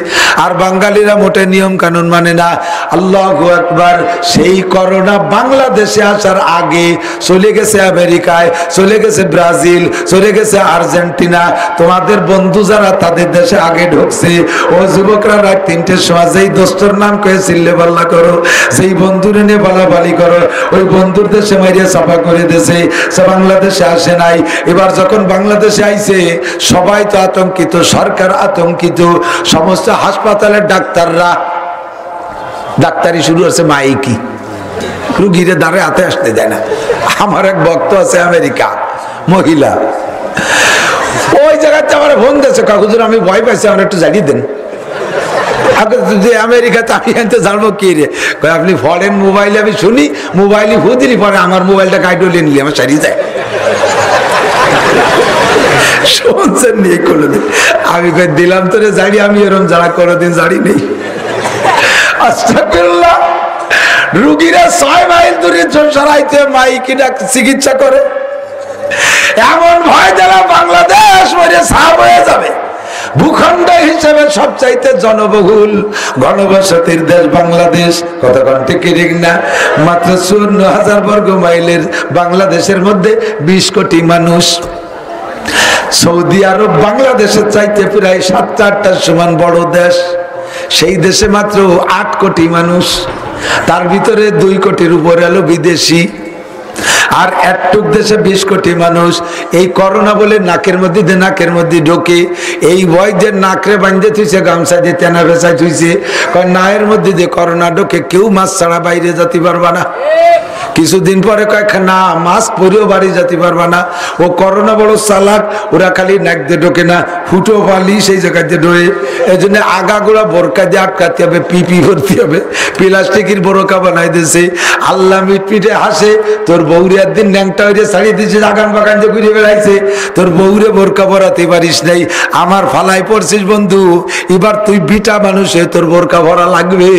আর বাঙালিরা মোটে নিয়ম কানুন মানে না। আল্লাহু আকবার। সেই করোনা বাংলাদেশে আসার আগে চলে গেছে আমেরিকায়, চলে গেছে ব্রাজিল, চলে গেছে আর্জেন্টিনা। তোমাদের বন্ধু যারা তাদের দেশে আগে ঢুকছে, ও যুবকরা রাত 3টের সময় যেই দোস্তর নাম কয়ে চিল্লে পাল্লা করো, যেই বন্ধুরে নিয়ে বালাবালি করো, ওই বন্ধুর দেশে মাইরিয়া চাপা করে দেশে, সে বাংলাদেশে আসে নাই। এবার যখন বাংলাদেশে আইছে, সবাই তো আতঙ্কিত, সরকার আতঙ্কিত, সমস্ত হাসপাতালের ডাক্তাররা ডাক্তারি শুরু হচ্ছে মাইকি, রুগীরে দাঁড়ে হাতে আসতে দেয় না। আমার এক ভক্ত আছে আমেরিকা, মহিলা, ওই জায়গাতে আমার ফোন দিয়েছে, কাকুজুর আমি ভয় পাইছি, আমার একটু জানিয়ে দেন। আমেরিকাতে আমি এনতে জানবো কি রে? আপনি ফরেন মোবাইলে আমি শুনি, মোবাইলে হুদিনি পরে আমার মোবাইলটা কাইডলে নিলে আমার সারিয়ে যায়। শুনছেন নিয়ে কোনোদিন? আমি দিলাম তোরে জানি, আমি এরকম যারা কোনোদিন জানি নেই। আস্তাগফিরুল্লাহ। রুগীরা 6 মাইল দূরে সরাইতে মাইকি চিকিৎসা করে, এমন ভয় দিলাম বাংলাদেশ মরে সাফ হয়ে যাবে। ভূখণ্ড হিসেবে সবচাইতে জনবহুল ঘনবসতির দেশ বাংলাদেশ, কতক্ষণ থেকে ঠিক না? মাত্র 54,000 বর্গ মাইলের বাংলাদেশের মধ্যে 20 কোটি মানুষ। সৌদি আরব বাংলাদেশের চাইতে প্রায় 7-8টার সমান বড় দেশ, সেই দেশে মাত্র 8 কোটি মানুষ, তার ভিতরে 2 কোটির উপরে হলো বিদেশি, আর একটুক দেশে 20 কোটি মানুষ। এই করোনা বলে নাকের মধ্যে ঢোকে, এই ভয় যে নাকরে বাঁধতে থুইছে, গামছা দিয়ে তেনা বেচায় থুইছে, নায়ের মধ্যে যে করোনা ঢোকে, কেউ মাছ ছাড়া বাইরে যেতে পারবা না। কিছুদিন পরে কয়েক না মাস্ক পরেও বাড়ি যেতে পারবা না। ও করোনা বড় চালাক, ওরা খালি নাক দিয়ে ঢোকে না, ফুটো পালি সেই জায়গাতে ঢোকে। এই জন্য আগাগোড়া বোরকা দিয়ে আটকাতে হবে, পিপি ভরতে হবে, প্লাস্টিকের বোরকা বানাই দিয়েছে। আল্লাহ মিটমিটে হাসে, তোর বউরে একদিন ন্যাংটা হয়ে ছাড়িয়ে দিয়েছে, আগান বাগান যে ঘুরে বেড়াইছে, তোর বউরে বোরকা পরাতে পারিস নাই, আমার ফালাই পড়ছিস বন্ধু, এবার তুই বিটা মানুষ হয়ে তোর বোরকা ভরা লাগবে।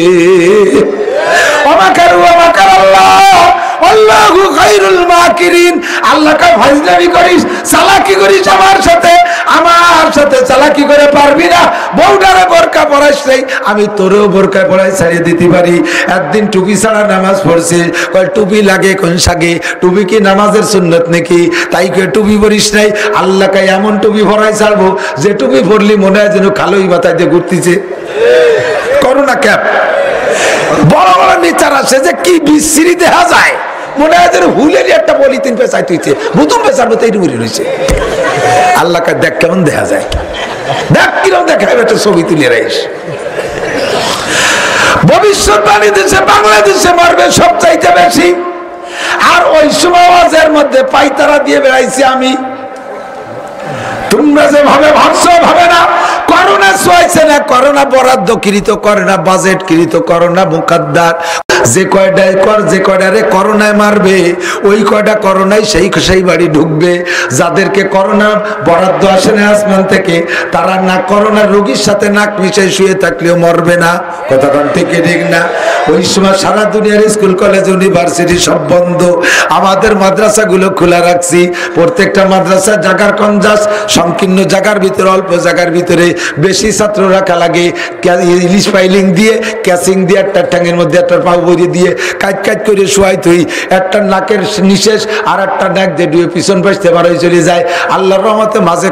আল্লাহু খায়রুল মাকিরিন। আল্লাহকে ফাজলামি করিস, চালাকি করিস আমার সাথে চালাকি করে পারবি না। বউটারে বোরকা পরাইস নাই, আমি তোরেও বোরকা পরাই ছাড়িয়ে দিতে পারি। একদিন টুপি ছাড়া নামাজ পড়ছিস, কয় টুপি লাগে কোন সাগে, টুপি কি নামাজের সুন্নত নাকি? তাই কয়ে টুপি পরিস নাই। আল্লাহকে এমন টুপি পরাই ছাড়বো যে টুপি পরলি মনে হয় যেন কালোই মাথায় দিয়ে ঘুরতেছে। করোনা ক্যাপ বড় বড় নিচার আসে যে কি বিশ্রী দেখা যায়, মনে হয় যেন হুলেরই একটা পলিথিন পেঁচাই তুইছে, বুতুম পেঁচার মতো এইটুকুরি রয়েছে। আল্লাহ কাছে দেখ কেমন দেখা যায়, দেখ কিরম দেখায় একটা ছবি তুলে রাইস। ভবিষ্যৎবাণী দেশে বাংলাদেশে মারবে সবচাইতে বেশি। আর ওই সমাজের মধ্যে পাইতারা দিয়ে বেড়াইছি আমি। তোমরা যেভাবে ভাবছো ভাবে না। করোনা ছোঁয়াইছে না, করোনা বরাদ্দ কৃত করে না, বাজেট কৃত করো না, মুকাদ্দার যে কয়টায় কর, যে কয়টারে করোনায় মারবে ওই কয়টা করোনায় সেই বাড়ি ঢুকবে। যাদেরকে করোনা বরাদ্দ আসে না আসমান থেকে, তারা না করোনার রোগীর সাথে নাক মিশাই শুয়ে থাকলেও মরবে না। কথা কোন ঠিক ঠিক না? ওই সময় সারা দুনিয়ার স্কুল কলেজ ইউনিভার্সিটি সব বন্ধ, আমাদের মাদ্রাসাগুলো খোলা রাখছি। প্রত্যেকটা মাদ্রাসা জায়গার কঞ্জাস, সংকীর্ণ জায়গার ভিতরে, অল্প জায়গার ভিতরে বেশি ছাত্র রাখা লাগে। ইলিশ ফাইলিং দিয়ে, ক্যাচিং দিয়ে, একটা ট্যাঙের মধ্যে একটা পাউ বইয়ে দিয়ে কাজ কাজ করে শোয়াই তুই, একটা নাকের নিশেষ আর একটা নাক দিয়ে ডুয়ে পিছন পাশতে বাড়াই চলে যায়। আল্লাহর রহমতে মাঝে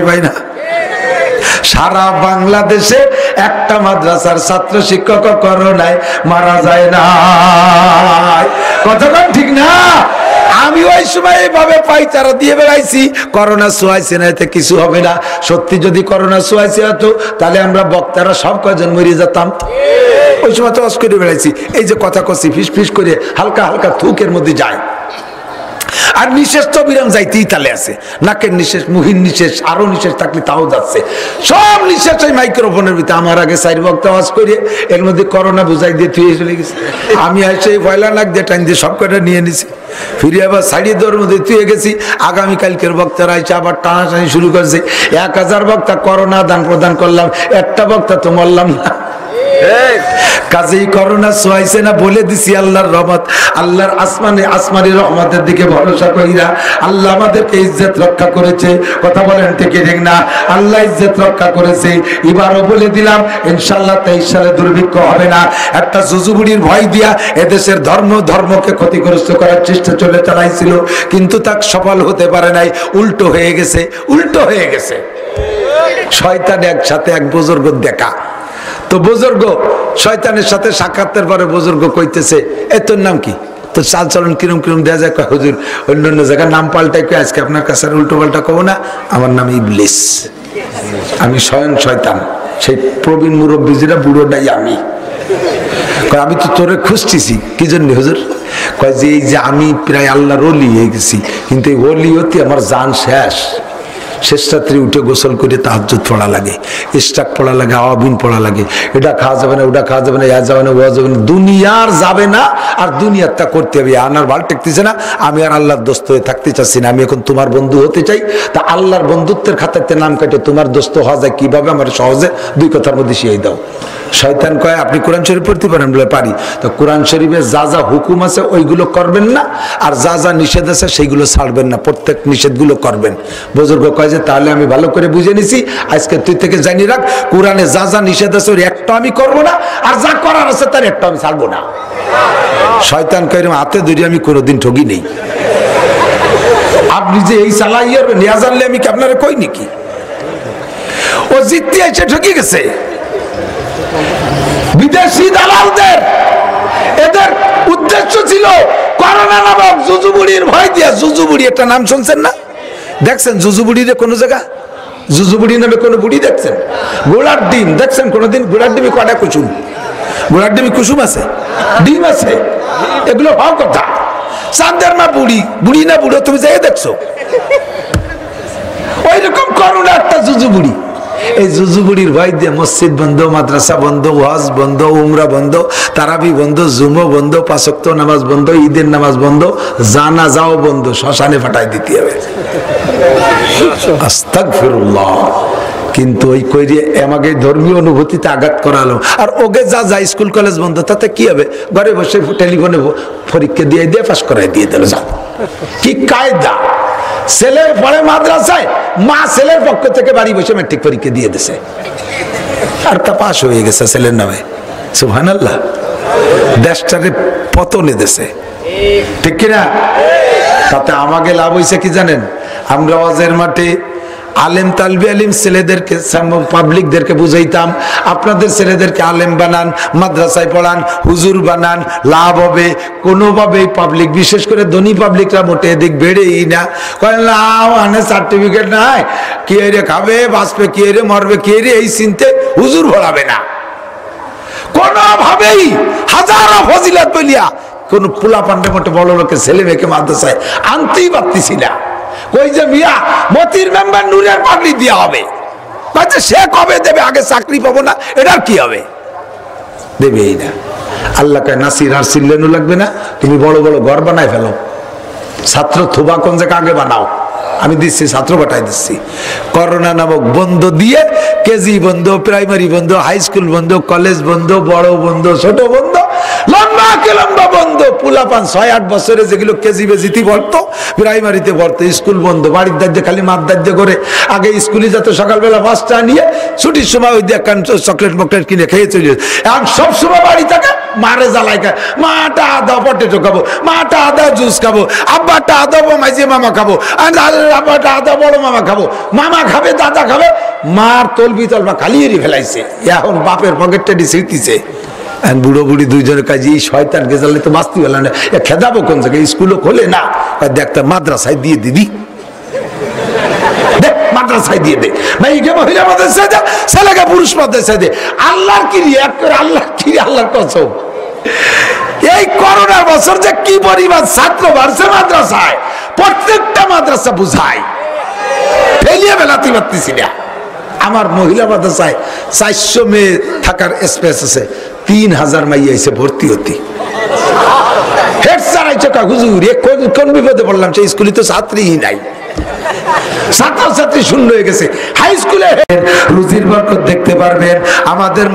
ভাই না, সারা বাংলাদেশে একটা মাদ্রাসার ছাত্র শিক্ষক করোনায় মারা যায় না। কতক্ষণ ঠিক না? আমি ওই সময় এইভাবে পাইচারা দিয়ে বেড়াইছি, করোনা ছোঁয়াইছে না এতে কিছু হবে না। সত্যি যদি করোনা ছোঁয়াইছে হতো তাহলে আমরা বক্তারা সব কয়জন মরে যেতাম। ওই সময় তো করে বেড়াইছি, এই যে কথা কছি ফিস ফিস করে হালকা হালকা থুকের মধ্যে যায়। আর নিঃশেষ তো বিরাম যাইতেই তালে আছে, নাকের নিঃশেষ, মুহির নিঃশেষ, আরো নিঃশেষ থাকলে তাও যাচ্ছে। সব নিঃশেষ ওই মাইক্রোফোনের ভিতরে। আমার আগে 4 বক্তা আওয়াজ করে এর মধ্যে করোনা বুঝাই দিয়ে তুই চলে গেছে। আমি এসে পয়লা নাক দিয়ে টাইম দিয়ে সব কটা নিয়ে নিছি, ফিরে আবার সাইডে দৌড়ের মধ্যে তুই গেছি। আগামীকালকের বক্তারা এসে আবার টানাটানি শুরু করেছে। 1000 বক্তা করোনা দান প্রদান করলাম, একটা বক্তা তো মরলাম না। কাজেই করোনা ছোঁয়াইছে না বলে দিছি আল্লাহর রহমত, আল্লাহর আসমানি রহমতের দিকে ভরসা কইরা আল্লাহ আমাদেরকে ইজ্জত রক্ষা করেছে। কথা বলেন ঠিক ঠিক না? আল্লাহ ইজ্জত রক্ষা করেছে। এবারও বলে দিলাম ইনশাআল্লাহ 23 সালে দুর্ভিক্ষ হবে না। একটা জুজুবুড়ির ভয় দিয়া এদেশের ধর্মকে ক্ষতিগ্রস্ত করার চেষ্টা চালাইছিল, কিন্তু তা সফল হতে পারে নাই, উল্টো হয়ে গেছে, উল্টো হয়ে গেছে। শয়তান একসাথে এক বুজুর্গ দেখা তো, বুজুর্গ শয়তানের সাথে সাক্ষাতের পরে বুজুর্গ কইতেছে, এ তোর নাম কি, তো চাল চলন কিরম কিরম দেওয়া যায়? হুজুর অন্য অন্য জায়গায় নাম পাল্টাই কই, আজকে আপনার কাছে উল্টো পাল্টা কব না, আমার নাম ইবলিস, আমি স্বয়ং শয়তান। সেই প্রবীণ মুরব্বী যেটা বুড়োটাই আমি। আমি তো তোরে খুঁজতেছি কি জন্য হুজুর? কয় যে এই যে আমি প্রায় আল্লাহর ওলি হয়ে গেছি, কিন্তু এই ওলি হতে আমার জান শেষ। শেষ রাত্রে উঠে গোসল করে তাহাজ্জুদ পড়া লাগে, ইশরাক পড়া লাগে, আওয়াবিন পড়া লাগে। এটা খাওয়া যাবে না, ওটা খাওয়া যাবে না, ইয়া যাবে না, ওয়া যাবে না, দুনিয়ার যাবে না, আর দুনিয়ার তা করতে হবে। আনার ভাল টেকতেছে না, আমি আর আল্লাহর দোস্ত হয়ে থাকতে চাচ্ছি না, আমি এখন তোমার বন্ধু হতে চাই। তা আল্লাহর বন্ধুত্বের খাতাতে নাম কাটে তোমার দোস্ত হওয়া যায় কিভাবে? আমার সহজে 2 কথার মধ্যে শিখিয়ে দাও। শয়তান কয় আপনি কোরআন শরীফ পড়তে পারেন? বলে পারি। তো কোরআন শরীফে যা যা হুকুম আছে ওইগুলো করবেন না, আর যা যা নিষেধ আছে সেইগুলো ছাড়বেন না, প্রত্যেক নিষেধগুলো করবেন। বুজুর্গ কয় যে তাহলে আমি ভালো করে বুঝে নিছি, আজকে তুই থেকে জানি রাখ, কোরআনে যা যা নিষেধ আছে ওর একটা আমি করবো না, আর যা করার আছে তার একটা আমি ছাড়বো না। শয়তান কয় হাতে ধরে আমি কোনোদিন ঠগি নেই। আপনি যে এই চালাইয়ার নিয়ে জানলে আমি কি আপনারা কই নাকি? ও জিততে এসে ঠকি গেছে। বিদেশি দালালদের এদের উদ্দেশ্য ছিল করোনা নামক জুজুবুড়ির ভয় দিয়া। জুজুবুড়ি একটা নাম শুনছেন না? দেখছেন জুজুবুড়িরে কোনো জায়গা? জুজুবুড়ি নামে কোনো বুড়ি দেখছেন? গোলার ডিম দেখছেন কোনোদিন? গোলার ডিমে কটা কুসুম? গোলার ডিমে কুসুম আছে, ডিম আছে, এগুলো হওয়ার কথা। চাঁদের মা বুড়ি, বুড়ি না বুড়ো তুমি যাই দেখছো? ওই রকম করোনা একটা জুজুবুড়ি। এই জুজুবুড়ির ভয় দিয়ে মসজিদ বন্ধ, মাদ্রাসা বন্ধ, ওয়াজ বন্ধ, উমরা বন্ধ, তারাবি বন্ধ, জুমো বন্ধ, 5 ওয়াক্ত নামাজ বন্ধ, ঈদের নামাজ বন্ধ, জানাজাও বন্ধ, শ্মশানে ফাটাই দিতে হবে। আস্তাগফিরুল্লাহ। কিন্তু ওই কইরে আমাকে ধর্মীয় অনুভূতিতে আঘাত করালো। আর ওকে যা যা স্কুল কলেজ বন্ধ, তাতে কি হবে? ঘরে বসে টেলিফোনে পরীক্ষা দিয়ে পাস করাই দিয়ে দিল। যাও কি কায়দা! ছেলে পড়ে মাদ্রাসায়, মা ছেলের পক্ষ থেকে বাড়ি বসে ম্যাট্রিক পরীক্ষা দিয়ে দিছে, আর তা পাস হয়ে গেছে ছেলের নামে। সুবহানাল্লাহ। দেশটারে পতনে দিছে, ঠিক কিনা? তাতে আমাকে লাভ হয়েছে কি জানেন? আমরা ওয়াজের মাঠে আলেম তালবি আলিম ছেলেদেরকে পাবলিকদেরকে বুঝাইতাম, আপনাদের ছেলেদেরকে আলেম বানান, মাদ্রাসায় পড়ান, হুজুর বানান, লাভ হবে। কোনোভাবেই পাবলিক, বিশেষ করে ধনী পাবলিকরা মোটে এদিক বেড়েই না। আনে সার্টিফিকেট নাই, কি রে খাবে বাঁচবে, কি রে মরবে, কি রে এই চিনতে হুজুর ভরাবে না কোনোভাবেই। হাজারো ফজিলত বলিয়া কোন পোলা পান্ডে মোটে বড় লোকের ছেলে মেয়েকে মাদ্রাসায় আনতেই পারতেছি না। কই যে মিয়া মতির মেম্বার নুরের পাগড়ি দেওয়া হবে, সে কবে দেবে, আগে চাকরি পাবো না, এটার কি হবে, দেবেই না। আল্লাহ কয় নাসির আর সিল্লেনও লাগবে না, তুমি বড় বড় ঘর বানায় ফেলো, ছাত্র থোবা কোন জায়গা আগে বানাও, আমি দিচ্ছি, ছাত্র পাঠাই দিচ্ছি। করোনা নামক বন্ধ দিয়ে কেজি বন্ধ, প্রাইমারি বন্ধ, হাই স্কুল বন্ধ, কলেজ বন্ধ, বড় বন্ধ, ছোট বন্ধ, লম্বা কে লম্বা বন্ধ। পুলাপান 6-8 বছরে যেগুলো কেজি বেজিতি পড়তো, প্রাইমারিতে পড়তো, স্কুল বন্ধ। বাড়ির দাহ্যে খালি মার দাহ্য করে, আগে স্কুলে যেত সকালবেলা 5টা নিয়ে, ছুটির সময় ওই দিয়ে চকলেট মকলেট কিনে খেয়ে চলে যেত। এখন সবসময় বাড়ি থাকে, মারে জ্বালাই খায়, মাটা আদা পটেটো খাবো, মাটা আদা জুস খাবো, আব্বাটা আদা মাইজে মামা খাবো, আব্বাটা আদা বড় মামা খাবো, মামা খাবে, দাদা খাবে, মার তলবি তলবা খালি ফেলাইছে। এখন বাপের পকেটটা স্মৃতিছে। বুড়ো বুড়ি দুইজনের কাজে এই শয়তান গেজালে তো বাঁচতে পেলাম না, খেদাবো কোন জায়গায়, স্কুলও খোলে না, দেখতে মাদ্রাসায় দিয়ে দিদি, মাদ্রাসায় দিয়ে দে, মেয়েকে মহিলা মাদ্রাসায় দে, ছেলেকে পুরুষ মাদ্রাসায় দে। আল্লাহর কি এক করে, আল্লাহর কি, আল্লাহর কসম। এই করোনার বছর যে কি পরিমাণ ছাত্র বাড়ছে মাদ্রাসায়, প্রত্যেকটা মাদ্রাসা বুঝায়, ফেলিয়ে বেলাতে পারতেছি না। আমার মহিলা মাদ্রাসায় 400 মেয়ে থাকার স্পেস আছে, 3000 মাইয়া এসে ভর্তি হতি। হেড স্যার আইছে, হুজুর কোন বিপদে পড়লাম, সেই স্কুলে তো ছাত্রীই নাই, ছাত্রছাত্রী শূন্য হয়ে গেছে। হাই স্কুলে রুজির বরকত দেখতে পারবেন। আমাদের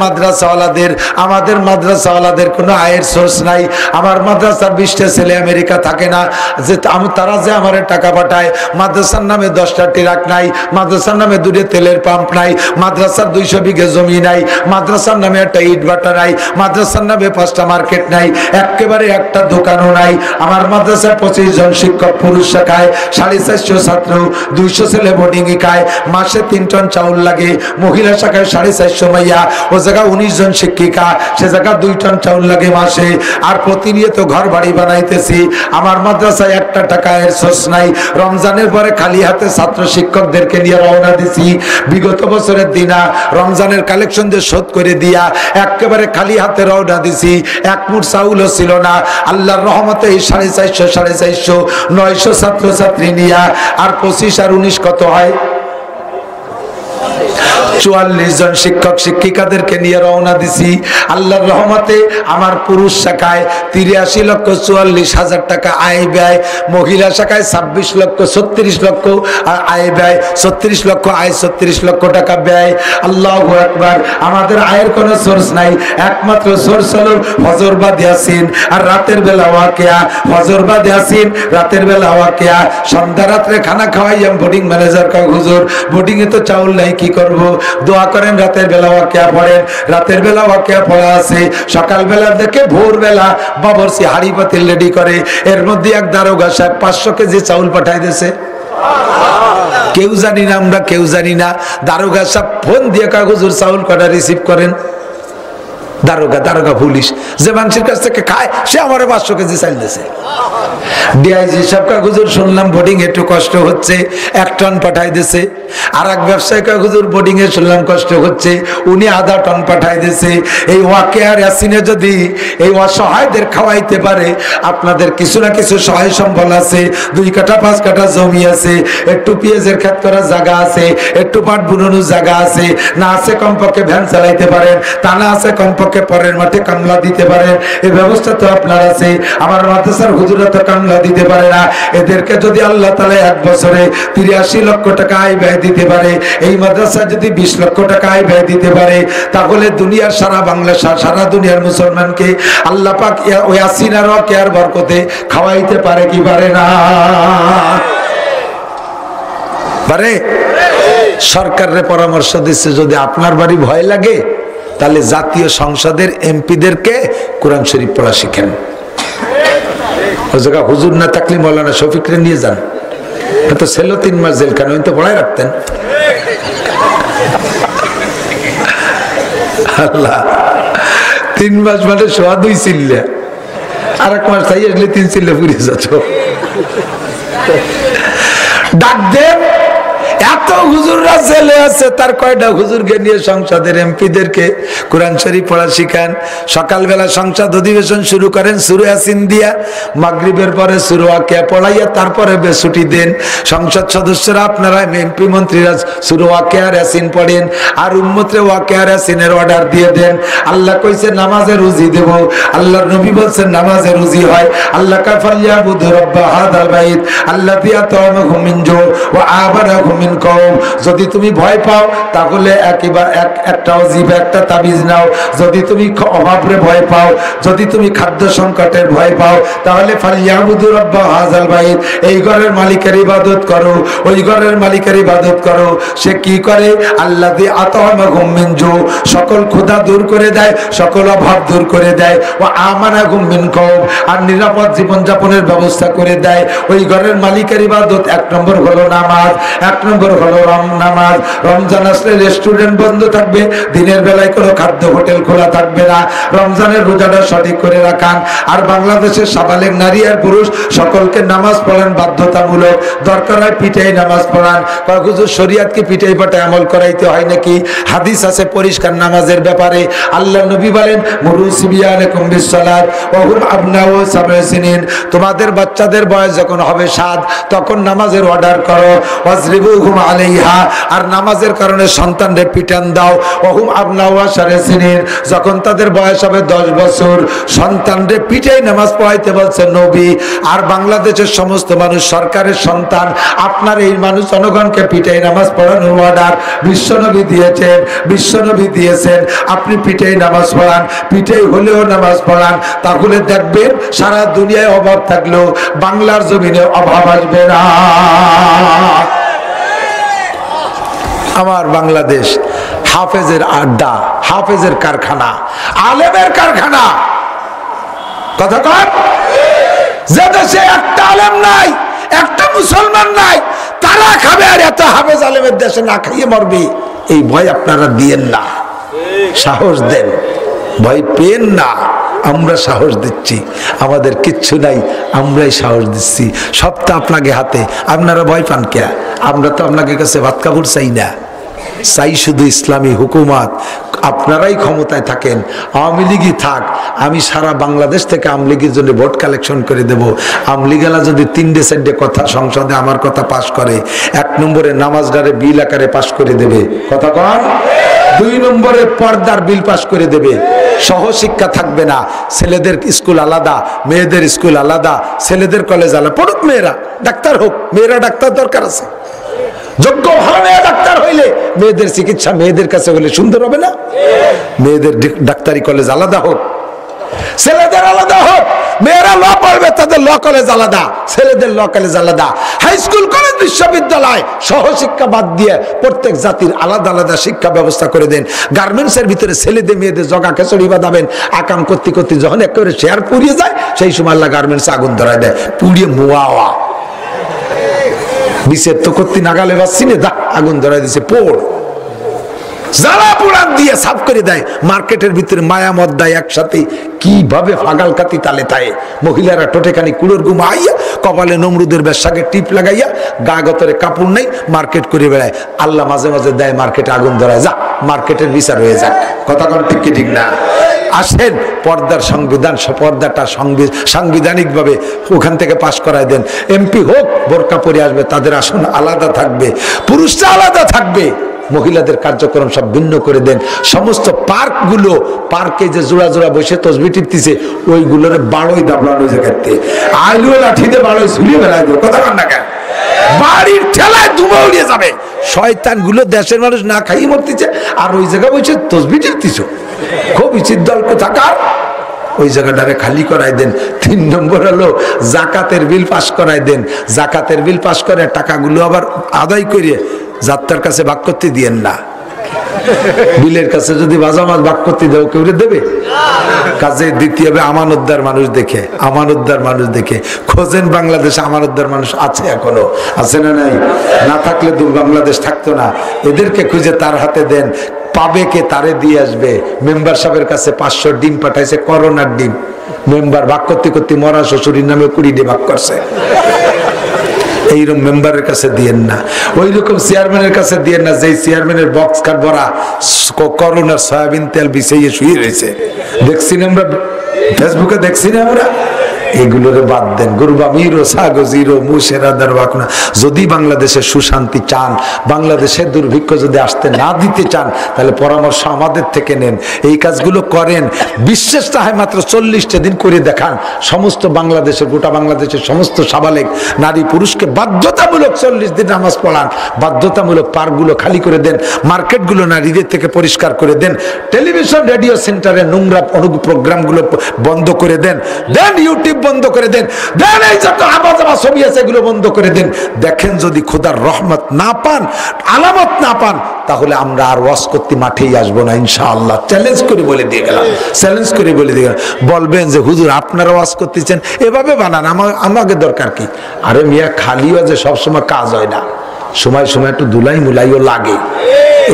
মাদ্রাসাওয়ালাদের কোনো আয়ের সোর্স নাই। আমার মাদ্রাসার 20টা ছেলে আমেরিকা থাকে না, যে তারা যে আমার টাকা পাঠায়। মাদ্রাসার নামে 10টা ট্রাক নাই, মাদ্রাসার নামে 2টা তেলের পাম্প নাই, মাদ্রাসার 200 বিঘে জমি নাই, মাদ্রাসার নামে একটা ইট ভাটা নাই, মাদ্রাসার নামে 5টা মার্কেট নাই, একেবারে একটা দোকানও নাই। আমার মাদ্রাসায় 25 জন শিক্ষক পুরুষ শাখায়, 450 ছাত্র, 200 ছেলে বোর্ডিং এ খায়, মাসে 3 টন চাউল লাগে। মহিলা শাখায় 450 মাইয়া, ও জায়গায় 19 জন শিক্ষিকা, সে জায়গায় 2 টন চাউল লাগে মাসে। আর প্রতিনিয়ত ঘর বাড়ি বানাইতেছি। আমার মাদ্রাসায় 1টা টাকার সোর্স নাই। রমজানের পরে খালি হাতে ছাত্র শিক্ষকদেরকে নিয়ে রওনা দিছি। বিগত বছরের দিনা রমজানের কালেকশন দিয়ে শোধ করে দিয়া একেবারে খালি হাতে রওনা দিছি। 1 মুঠ চাউলও ছিল না। আল্লাহর রহমতে এই 450 900 ছাত্র ছাত্রী নিয়া, আর 25 আর 19 কত হয়, 44 জন শিক্ষক শিক্ষিকাদেরকে নিয়ে রওনা দিছি। আল্লাহর রহমতে আমার পুরুষ শাখায় 83,44,000 টাকা আয় ব্যয়, মহিলা শাখায় 26,36 লক্ষ আয় ব্যয়, 36 লক্ষ আয়, 36 লক্ষ টাকা ব্যয়। আল্লাহু আকবার। আমাদের আয়ের কোনো সোর্স নাই, একমাত্র সোর্স হলো ফজর বা ইয়াসিন আর রাতের বেলা ওয়াকিয়া। ফজর বা ইয়াসিন, রাতের বেলা ওয়াকিয়া। সন্ধ্যা রাত্রে খানা খাওয়াই বোর্ডিং ম্যানেজার কা হুজুর, বোর্ডিং এ তো চাউল নাই, কি করব? দোয়া করেন, রাতের বেলা ওয়াকিয়া পড়েন। রাতের বেলা ওয়াকিয়া পড়া আছে। সকালবেলা দেখে ভোরবেলা বাবরসি হাড়ি পাতিল রেডি করে, এর মধ্যে এক দারোগা সাহেব 500 কেজি চাউল পাঠাই দিয়েছে। কেউ জানি না, আমরা কেউ জানি না। দারোগা সাহেব ফোন দিয়ে হুজুর চাউল কটা রিসিভ করেন। দারোগা পুলিশ যে মানুষের কাছ থেকে খায়, সে আমার 500 কেজি চাল দিয়েছে। ডিআইজি সাহেব হুজুর শুনলাম বোর্ডিং একটু কষ্ট হচ্ছে, 1 টন পাঠাই দিয়েছে। আর এক ব্যবসায়ী হুজুর বোর্ডিং এ শুনলাম কষ্ট হচ্ছে, উনি আধা টন পাঠাই দিয়েছে। এই ওয়াকিয়ার ইয়াসিনে যদি এই অসহায়দের খাওয়াইতে পারে, আপনাদের কিছু না কিছু সহায় সম্বল আছে, 2 কাঠা 5 কাঠা জমি আছে, একটু পেঁয়াজের ক্ষেত করার জায়গা আছে, একটু পাট বুনানোর জায়গা আছে, না আছে কমপক্ষে ভ্যান চালাইতে পারেন, তা না আছে কমপক্ষে পরের মাঠে কামলা দিতে পারেন, এই ব্যবস্থা তো আপনার আছে। আমার মাদ্রাসার হুজুরা তো কামলা দিতে পারে না। এদেরকে যদি আল্লাহ তাআলা 1 বছরে 83 লক্ষ টাকা আয় ব্যয় দিতে পারে, এই মাদ্রাসা যদি 20 লক্ষ টাকা আয় ব্যয় দিতে পারে, তাহলে দুনিয়ার সারা বাংলা, সারা দুনিয়ার মুসলমানকে আল্লাহ পাক ওই ইয়াসিন আর ওয়াকিয়ার বরকতে খাওয়াইতে পারে কি পারে না? পারে। সরকারের পরামর্শ দিচ্ছে, যদি আপনার বাড়ি ভয় লাগে তাহলে জাতীয় সংসদের এমপিদেরকে কোরআন শরীফ পড়া শিখেন। ওই জায়গা হুজুর না থাকলে মৌলানা শফিকরে নিয়ে যান, তো ছেলে 3 মাস জেলখানে তো পড়ায় রাখতেন। আল্লাহ 3 মাস মানে সোয়া 2 চিল্লা, আর 1 মাস তাই আসলে 3 চিল্লা পুড়ে যাচ্ছ। ডাক দেন, এত হুজুররা জেলে আছে, তার কয়টা হুজুরকে নিয়ে সংসদের এমপিদেরকে কোরআন শরীফ পড়া শিখান। সকালবেলা সংসদ অধিবেশন শুরু করেন সূরা ইয়াসিন দিয়া, মাগরিবের পরে সূরা ওয়াকিয়া পড়াইয়া তারপরে বেছুটি দেন। সংসদ সদস্যরা আপনারা এমপি মন্ত্রীরা সূরা ওয়াকিয়া আর ইয়াসিন পড়েন, আর উম্মতে ওয়াকিয়া আর ইয়াসিনের অর্ডার দিয়ে দেন। আল্লাহ কইছে নামাজে রুজি দেব, আল্লাহর নবী বলছেন নামাজে রুজি হয়। আল্লাহ কাফালিয়া বুদু রাব্বা হাদাল বাইত আল্লাযী আতামাহুম মিন জু ওয়া আবারাহুম মিন কওম। যদি তুমি ভয় পাও তাহলে একটা ওয়াজিব, একটা তাবিজ নাও। যদি তুমি অভাবে ভয় পাও, যদি তুমি খাদ্য সংকটের ভয় পাও, তাহলে ফালিয়াবুদু রাব্বা হাযাল বাইত, এই ঘরের মালিকের ইবাদত করো, ওই ঘরের মালিকের ইবাদত করো। সে কি করে? আল্লাযী আতামাহুম মিন জু, সকল ক্ষুধা দূর করে দেয়, সকল অভাব দূর করে দেয়। ওয়া আমানাহুম মিন কওম, আর নিরাপদ জীবন যাপনের ব্যবস্থা করে দেয়। ওই ঘরের মালিকের ইবাদত 1 নম্বর হলো নামাজ, 1 নম্বর হলো নামাজ। রমজান আসলে রেস্টুরেন্ট বন্ধ থাকবে, দিনের বেলায় কোনো খাদ্য হোটেল খোলা থাকবে না। রমজানের রোজাটা সঠিক করে রাখান। আর বাংলাদেশের সাবালেগ নারী আর পুরুষ সকলকে নামাজ পড়ান বাধ্যতামূলক, দরকার হয় পিঠাই নামাজ পড়ান। হুজুর শরীয়তকে পিঠাই পাঠে আমল করাইতে হয় নাকি? হাদিস আছে পরিষ্কার নামাজের ব্যাপারে। আল্লাহ নবী বলেন মুরু সিবিয়ানাকুম বিসসালাত ওয়া হুম আবনাউ সাবঈ সিনিন, তোমাদের বাচ্চাদের বয়স যখন হবে 7 তখন নামাজের অর্ডার করো। ওয়াজরিবুহুম আলাইহা, আর নামাজের কারণে সন্তানদের পিটান দাও। ওহুম আবনাউ আশারে সিনিন, যখন তাদের বয়স হবে 10 বছর সন্তানদের পিটাই নামাজ পড়াইতে বলছেন নবী। আর বাংলাদেশের সমস্ত মানুষ সরকারের সন্তান, আপনার এই মানুষ জনগণকে পিটাই নামাজ পড়ানোর অর্ডার বিশ্বনবী দিয়েছেন, বিশ্বনবী দিয়েছেন। আপনি পিটাই নামাজ পড়ান, পিটাই হলেও নামাজ পড়ান, তাহলে দেখবেন সারা দুনিয়ায় অভাব থাকলেও বাংলার জমিনে অভাব আসবে না। আমার বাংলাদেশ হাফেজের আড্ডা, হাফেজের কারখানা, আলেমের কারখানা। কথা কন, যে দেশে একটা আলেম নাই, একটা মুসলমান নাই, তারা খাবে আর এত হাফেজ আলেমের দেশে না খাইয়ে মরবে। এই ভয় আপনারা দিয়েন না, সাহস দেন, ভয় পেন না। আমরা সাহস দিচ্ছি, আমাদের কিচ্ছু নাই, আমরাই সাহস দিচ্ছি। সবটা আপনাকে হাতে, আপনারা ভয় পান কে? আমরা তো আপনাকে কাছে ভাত কাপড় চাই না, চাই শুধু ইসলামী হুকুমত। আপনারাই ক্ষমতায় থাকেন, আওয়ামী লীগই থাক। আমি সারা বাংলাদেশ থেকে আওয়ামী লীগের জন্য ভোট কালেকশন করে দেব। আওয়ামী লীগেরা যদি 3-4 কথা সংসদে আমার কথা পাশ করে, 1 নম্বরে নামাজদারে বিল আকারে পাশ করে দেবে। কথা কন। 2 নম্বরে পর্দার বিল পাশ করে দেবে। সহশিক্ষা থাকবে না, ছেলেদের স্কুল আলাদা, মেয়েদের স্কুল আলাদা, ছেলেদের কলেজ আলাদা। পড়ুক মেয়েরা, ডাক্তার হোক, মেয়েরা ডাক্তার দরকার আছে। যোগ্য ভালো মেয়ে ডাক্তার হইলে মেয়েদের চিকিৎসা মেয়েদের কাছে হলে সুন্দর হবে না? মেয়েদের ডাক্তারি কলেজ আলাদা হোক, ছেলেদের আলাদা হোক। মেয়েরা ল পড়বে, তাদের ল কলেজ আলাদা, ছেলেদের ল কলেজ আলাদা। হাই স্কুল, কলেজ, বিশ্ববিদ্যালয় সহশিক্ষা বাদ দিয়ে প্রত্যেক জাতির আলাদা আলাদা শিক্ষা ব্যবস্থা করে দেন। গার্মেন্টসের ভিতরে ছেলেদের মেয়েদের জগা খেচড়ি বাঁধাবেন। আকাম করতে করতে যখন একেবারে শেয়ার পুড়িয়ে যায়, সেই সময় আল্লাহ গার্মেন্টস আগুন ধরায় দেয়, পুড়িয়ে মুয়া বিশের তো করতে নাগালে পাচ্ছি না, দা আগুন ধরাই দিছে, পোড় জ্বালা পোড়ান দিয়ে সাফ করে দেয়। মার্কেটের ভিতরে মায়া মদ দেয় একসাথে, কিভাবে ফাগাল কাতি তালে তায়ে মহিলারা টোটেখানি কুড়োর গুমা আইয়া, কপালে নমরুদের বেশাকে টিপ লাগাইয়া, গা গতরে কাপড় নেই, মার্কেট করে বেড়ায়। আল্লাহ মাঝে মাঝে দেয় মার্কেটে আগুন ধরায়, যা মার্কেটের বিচার হয়ে যাক। কথা কোন ঠিক কি ঠিক না? আসেন, পর্দার সংবিধান, পর্দাটা সাংবিধানিক ভাবে ওখান থেকে পাশ করায় দেন। এমপি হোক, বোরকা পরে আসবে, তাদের আসন আলাদা থাকবে, পুরুষরা আলাদা থাকবে। মহিলাদের কার্যক্রম সব ভিন্ন করে দেন। সমস্ত পার্কগুলো, পার্কে যে জোড়া জোড়া বসে তসবি টিপতেছে, ওইগুলোরে বাড়ই দাবলানো জায়গাতে আলু লাঠিতে বাড়ই ঝুলিয়ে বেড়ায় দেবে। কথা কন না কেন? বাড়ির ঠেলায় ধুমা উড়িয়ে যাবে। শয়তান গুলো দেশের মানুষ না খাইয়ে মরতেছে, আর ওই জায়গায় বসে তসবি টিপতেছ। খুব ইচিত দল কোথাকার, ওই জায়গাটারে খালি করাই দেন। 3 নম্বর হলো জাকাতের বিল পাস করাই দেন। জাকাতের বিল পাস করে টাকাগুলো আবার আদায় করে যাত্রার কাছে ভাগ করতে দিয়েন না। বিলের কাছে যদি ভাজা মাছ ভাগ করতে দাও কেউ দেবে? কাজে দিতে হবে আমানতদার মানুষ দেখে, আমানতদার মানুষ দেখে খোঁজেন। বাংলাদেশে আমানতদার মানুষ আছে, এখনো আছে না? নাই? না থাকলে বাংলাদেশ থাকতো না। এদেরকে খুঁজে তার হাতে দেন, পাবে কে তারে দিয়ে আসবে। মেম্বার সাহেবের কাছে 500 ডিম পাঠাইছে, করোনার ডিম। মেম্বার ভাগ করতে করতে মরা শ্বশুরের নামে 20 ডিম ভাগ করছে। এইরকম মেম্বারের কাছে দিয়েন না, ওই রকম চেয়ারম্যানের কাছে দিয়েন না, যেই চেয়ারম্যানের বক্স কার ভরা করোনার সয়াবিন তেল বিছাইয়ে শুয়ে রয়েছে। দেখছি না আমরা, ফেসবুকে দেখছি না আমরা। এগুলোরে বাদ দেন। গুরবা মিরো সাগজিরো মুশেরা দরবাকনা। যদি বাংলাদেশে সুশান্তি চান, বাংলাদেশের দুর্ভিক্ষ যদি আসতে না দিতে চান, তাহলে পরামর্শ আমাদের থেকে নেন, এই কাজগুলো করেন। বিশ্বাসটা হয় মাত্র 40টা দিন করে দেখান। সমস্ত বাংলাদেশের, গোটা বাংলাদেশের সমস্ত সাবালেক নারী পুরুষকে বাধ্যতামূলক 40 দিন নামাজ পড়ান। বাধ্যতামূলক পার্কগুলো খালি করে দেন, মার্কেটগুলো নারীদের থেকে পরিষ্কার করে দেন, টেলিভিশন রেডিও সেন্টারে নোংরা প্রোগ্রামগুলো বন্ধ করে দেন, দেন ইউটিউব বন্ধ করে দেন, দেন এই যত আবাজাবা ছবি আছে এগুলো বন্ধ করে দেন। দেখেন যদি খোদার রহমত না পান, আলামত না পান, তাহলে আমরা আর ওয়াজ করতে মাঠেই আসবো না ইনশাআল্লাহ। চ্যালেঞ্জ করে বলে দিয়ে গেলাম, চ্যালেঞ্জ করে বলে দিয়ে গেলাম। বলবেন যে হুজুর আপনারা ওয়াজ করতেছেন, এভাবে বানান, আমাকে দরকার কি? আরে মিয়া, খালি ওয়াজে সবসময় কাজ হয় না, সময় সময় একটু দুলাই মুলাইও লাগে।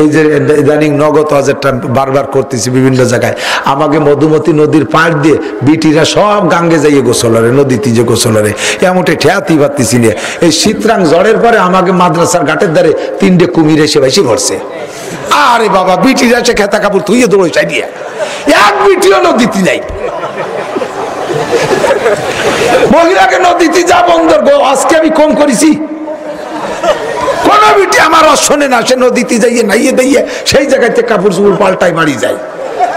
এই যে ইদানিং নগদ ওয়াজেরটা বারবার করতেছি বিভিন্ন জায়গায়, আমাকে মধুমতি নদীর পাড় দিয়ে বিটিরা সব গাঙ্গে যাইয়ে গোসলরে, নদীতে যে গোসলরে এমনটা ঠেয়াতেই পারতেছি না। এই শীতরাং ঝড়ের পরে আমাকে মাদ্রাসার ঘাটের ধারে 3টে কুমির এসে বেশি ভরছে। আরে বাবা, বিটিরা সে খেতা কাপড় ধুইয়ে দৌড়ে চাই দিয়ে, এক বিটিও নদীতে নাই। মহিলাকে নদীতে যা বন্দর গো, আজকে আমি কম করেছি। কোন বিটি আমার শোনে না, সে নদীতে যাইয়ে নাইয়ে দিয়ে সেই জায়গাতে কাপড় চুপড় পাল্টাই বাড়ি যায়।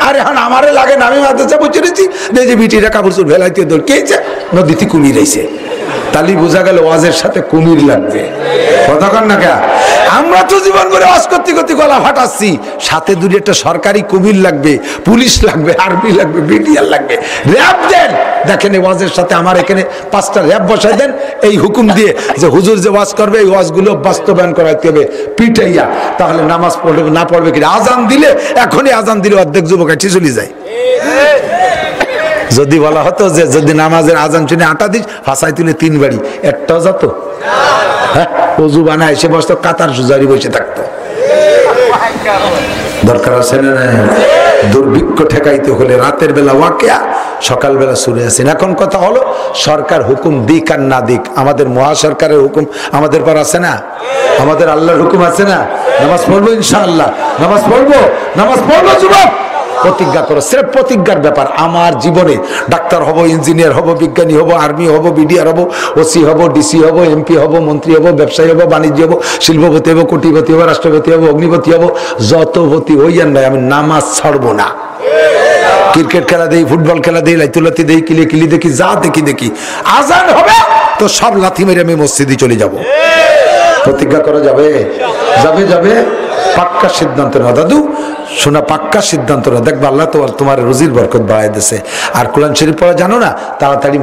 আর এখন আমারে লাগে না, আমি মাদ্রাসা বসে রয়েছি, যে বিটিরা কাপড় চুপড় ভেলাইতে দৌড় কেছে, নদীতে কুমির আইছে। তালি বোঝা গেল ওয়াজের সাথে কুমির লাগবে। কতক্ষণ না কে? আমরা তো জীবন করে ওয়াজ করতে করতে গলা ফাটাচ্ছি, সাথে দুই একটা সরকারি কুমির লাগবে, পুলিশ লাগবে, আর্মি লাগবে, বিটিআর লাগবে, র্যাব দেন। দেখেন এই ওয়াজের সাথে আমার এখানে 5টা র্যাব বসাই দেন, এই হুকুম দিয়ে যে হুজুর যে ওয়াজ করবে এই ওয়াজগুলো বাস্তবায়ন করাইতে হবে পিটাইয়া। তাহলে নামাজ পড়বে না পড়বে কি? আজান দিলে, এখনই আজান দিলে অর্ধেক যুবক এটি চলে যায়। যদি বলা হতো যে যদি নামাজের আজান শুনে আটা দিস, ফাঁসাই তুলে 3 বাড়ি, একটাও যেত? হ্যাঁ, অজু বানা এসে বসতো, কাতার সুজারি বসে থাকতো। দরকার আছে না? দুর্ভিক্ষ ঠেকাইতে হলে রাতের বেলা ওয়াকিয়া, সকালবেলা সূরা ইয়াসিন। এখন কথা হলো সরকার হুকুম দিক আর না দিক, আমাদের মহাসরকারের হুকুম আমাদের পর আছে না? আমাদের আল্লাহর হুকুম আছে না? নামাজ পড়বো ইনশাআল্লাহ, নামাজ পড়বো, নামাজ পড়বো যুবক। প্রতিজ্ঞা করো, স্রেফ প্রতিজ্ঞার ব্যাপার। আমার জীবনে ডাক্তার হব, ইঞ্জিনিয়ার হব, বিজ্ঞানী হব, আর্মি হব, বিডিআর হব, ওসি হব, ডিসি হব, এমপি হব, মন্ত্রী হব, ব্যবসায়ী হব, বাণিজ্য হব, শিল্পপতি হব, কোটিপতি হব, রাষ্ট্রপতি হব, অগ্নিপতি হব, যতপতি হই আর নাই, আমি নামাজ ছাড়বো না। ক্রিকেট খেলা দেই, ফুটবল খেলা দেই, লাইতুলাতি দেই, কিলি কিলি দেখি, যা দেখি, আজান হবে তো সব লাথি মেরে আমি মসজিদে চলে যাব। প্রতিজ্ঞা করা যাবে? যাবে যাবে, পাক্কা সিদ্ধান্ত না দাদু, শোনা, পাক্কা সিদ্ধান্ত না। দেখবা আল্লাহ তোমার রুজির বরকত বাড়াই দিছে। আর কোরআন শরীফ পড়া জানো না? তাড়াতাড়ি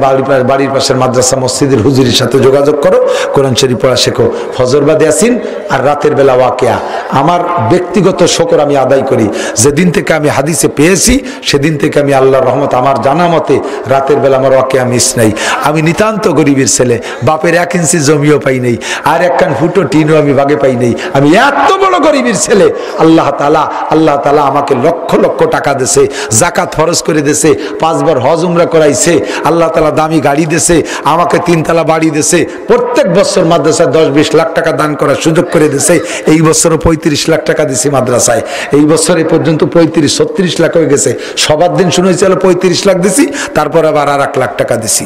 বাড়ির পাশের মাদ্রাসা মসজিদের হুজুরের সাথে যোগাযোগ করো, কোরআন শরীফ পড়া শেখো। ফজর বাদে ইয়াসিন আর রাতের বেলা ওয়াকিয়া। আমার ব্যক্তিগত শকর আমি আদায় করি, যেদিন থেকে আমি হাদিসে পেয়েছি সেদিন থেকে আমি আল্লাহর রহমত, আমার জানা মতে রাতের বেলা আমার ওয়াকিয়া মিস নাই। আমি নিতান্ত গরিবের ছেলে, বাপের 1 ইঞ্চি জমিও পাই নাই, আর একখান ফুটো টিনও আমি ভাগে পাই নাই। আমি এত বড় গরিবের ছেলে। আল্লাহ তাআলা আমাকে লক্ষ লক্ষ টাকা দিয়েছে, যাকাত ফরজ করে দিয়েছে, 5 বার হজ উমরা করাইছে। আল্লাহ তাআলা দামি গাড়ি দিয়েছে, আমাকে 3 তলা বাড়ি দিয়েছে। প্রত্যেক বছর মাদ্রাসায় 10-20 লাখ টাকা দান করার সুযোগ করে দিয়েছে। এই বছরও 35 লাখ টাকা দিছি মাদ্রাসায়। এই বছর এই পর্যন্ত 35-36 লাখ হয়ে গেছে। সবার দিন শুনেছিল 35 লাখ দিছি, তারপর আবার আর 1 লাখ টাকা দিছি।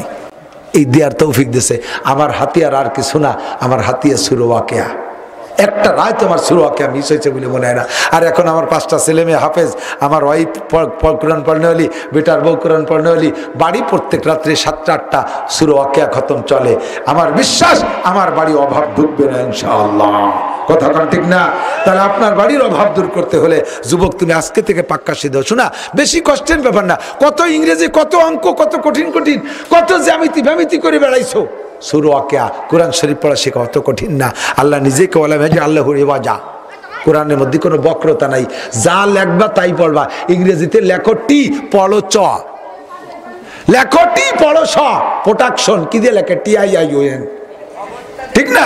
এই দেওয়ার তৌফিক দিয়েছে। আমার হাতিয়ার আর কিছু না, আমার হাতিয়ার সূরা ওয়াকিয়া। একটা রায় তোমার সূরা ওয়াকিয়া মিস হয়েছে বলে মনে হয় না। আর এখন আমার 5টা ছেলে মেয়ে হাফেজ, আমার ওয়াইফ কোরআন পড়নে হলি, বেটার বউ কোরআন পড়নে হলি, বাড়ি প্রত্যেক রাত্রে 7টা-8টা সূরা ওয়াকিয়া খতম চলে। আমার বিশ্বাস আমার বাড়ি অভাব ঢুকবে না ইনশাআল্লাহ। কথা কন ঠিক না? তাহলে আপনার বাড়ির অভাব দূর করতে হলে যুবক তুমি আজকে থেকে পাক্কা সিদ্ধ। শোনা, বেশি কষ্টের ব্যাপার না। কত ইংরেজি, কত অঙ্ক, কত কঠিন কত জ্যামিতি ভ্যামিতি করে বেড়াইছো। সূরা ওয়াকিয়া কোরআন শরীফ পড়া শেখা অত কঠিন না। আল্লাহ নিজেকে বলে যে আল্লাহু রিওয়াজা, কোরআনের মধ্যে কোনো বক্রতা নাই, যা লেখবা তাই পড়বা। ইংরেজিতে লেখো টি, পড়ো চ, লেখো টি পড়ো স। প্রোটাকশন কি দিয়ে লেখে? TIION, ঠিক না?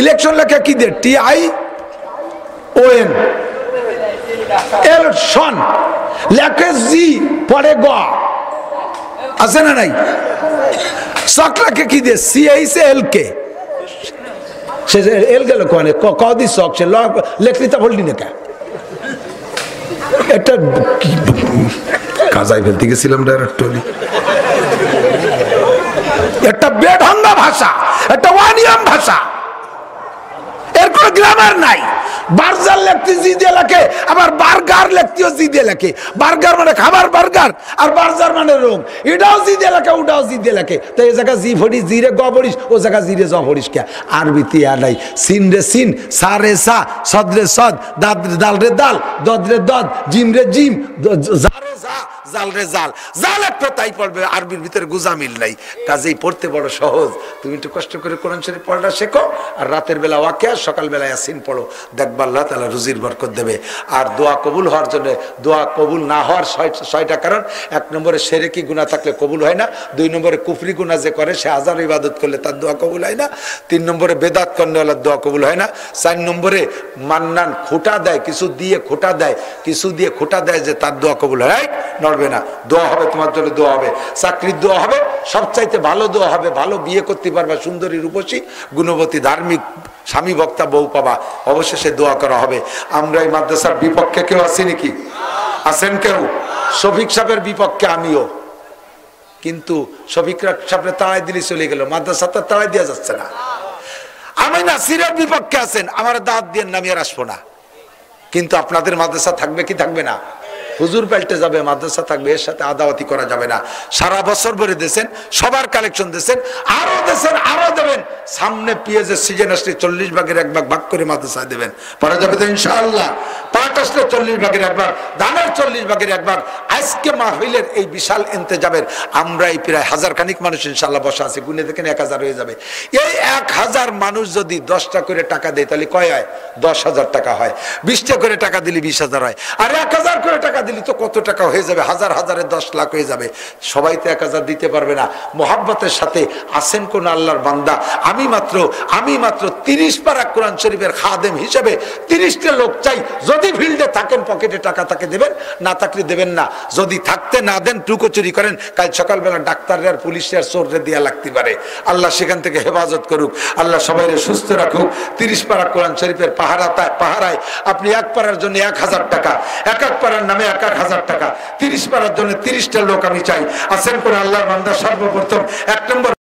ইলেকশন লেখে কি দিয়ে? TION। এলশন লেখে জি, পড়ে গ, আছে না নাই? শক লেখে কি দিয়ে? CHLK, সে এল গেল কোনে কদি শক, সে লেখলি তা বললি না কে? এটা কাজাই ফেলতে গেছিলাম ডাইরেক্টলি। একটা বেঢঙ্গা ভাষা, একটা অনিয়ম ভাষা, এর কোনো গ্রামার নাই। বার্জার লিখতে জি দিয়ে লেখে, আবার বার্গার লিখতেও জি দিয়ে লেখে। বার্গার মানে খাবার বার্গার, আর বার্জার মানে রোগ, এটাও জি দিয়ে লেখে, ওটাও জি দিয়ে লেখে। তো এই জায়গা জি ফড়িস, জি রে গ ফড়িস, ও জায়গা জি রে জ ফড়িস কে? আরবিতে আর নাই। সিন রে সিন, সা রে সা, সদ রে সদ, দাল রে দাল, দদ রে দদ, জিম রে জিম, জা রে জা, জাল রে জাল। জাল একটা তাই পড়বে, আরবির ভিতরে গুজামিল নাই। কাজেই পড়তে বড় সহজ। তুমি একটু কষ্ট করে কোরআন শরীফ পড়াটা শেখো, আর রাতের বেলা ওয়াকিয়া, সকাল বেলা ইয়াসিন পড়ো, দেখবা আল্লাহ তাআলা রুজির বরকত দেবে। আর দোয়া কবুল হওয়ার জন্য, দোয়া কবুল না হওয়ার ছয়টা কারণ। 1 নম্বরে শিরকি গুনাহ থাকলে কবুল হয় না। 2 নম্বরে কুফরি গুনাহ যে করে, সে হাজার ইবাদত করলে তার দোয়া কবুল হয় না। 3 নম্বরে বেদাত করনেওয়ালার দোয়া কবুল হয় না। 4 নম্বরে মান্নান খোটা দেয়, কিছু দিয়ে খোটা দেয়, কিছু দিয়ে খোটা দেয়, যে তার দোয়া কবুল হয়, নড়বে না। দোয়া হবে, তোমার জন্য দোয়া হবে, চাকরির দোয়া হবে, সবচাইতে ভালো দোয়া হবে, ভালো বিয়ে করতে পারবা, সুন্দরী রূপসী গুণবতী ধার্মিক স্বামী বক্তা বউ পাবা, অবশেষে দোয়া করা হবে। আমরা এই মাদ্রাসার বিপক্ষে কেউ আছি নাকি? আছেন কেউ? শফিক সাহেবের বিপক্ষে আমিও, কিন্তু শফিক সাহেবের তাড়াই দিলে চলে গেল, মাদ্রাসা তো তাড়াই দেওয়া যাচ্ছে না। আমি নাসিরের বিপক্ষে আছেন, আমার দাঁত দিয়ে নামিয়ে আসবো না, কিন্তু আপনাদের মাদ্রাসা থাকবে কি থাকবে না? হুজুর পাল্টে যাবে, মাদ্রাসা থাকবে, এর সাথে আদাওয়াতি করা যাবে না। সারা বছর ভরে দেন, সবার কালেকশন দেন, আরো দেন, আরো দেবেন। সামনে পেঁয়াজের সিজন আসলে 40 ভাগের 1 ভাগ ভাগ করে মাদ্রাসায় দেবেন, পারা যাবে তো ইনশাআল্লাহ। পাট আসলে 40 ভাগের 1 ভাগ, ধানের 40 ভাগের 1 ভাগ। আজকে মাহফিলের এই বিশাল ইন্তেজামের আমরা এই প্রায় 1000 খানিক মানুষ ইনশাআল্লাহ বসা আছে, গুনে দেখেন 1000 হয়ে যাবে। এই 1000 মানুষ যদি 10টা করে টাকা দেয়, তাহলে কয় হয়? 10,000 টাকা হয়। 20টা করে টাকা দিলে 20,000 হয়, আর 1000 করে টাকা দিলি তো কত টাকা হয়ে যাবে? হাজার হাজারে 10 লাখ হয়ে যাবে। সবাই তো 1000 দিতে পারবে না। মোহাব্বতের সাথে আসেন কোন আল্লাহর বান্দা, আমি মাত্র 30 পারা কোরআন শরীফের খাদেম হিসেবে 30টা লোক চাই। যদি ফিল্ডে থাকেন, পকেটে টাকা থাকে দেবেন, না থাকলে দেবেন না। যদি থাকতে না দেন, টুকোচুরি করেন, কাল সকালবেলা ডাক্তাররা আর পুলিশের চোররে দেয়া লাগতে পারে। আল্লাহ সেখান থেকে হেফাজত করুক, আল্লাহ সবাই সুস্থ রাখুক। 30 পারা কোরআন শরীফের পাহারায় আপনি 1 পারার জন্য 1000 টাকা, এক পারার নামে 1000 টাকা, 30 পারার জন্য 30টা লোক আমি চাই। আসেন করে আল্লাহর বান্দা সর্বপ্রথম 1 নম্বর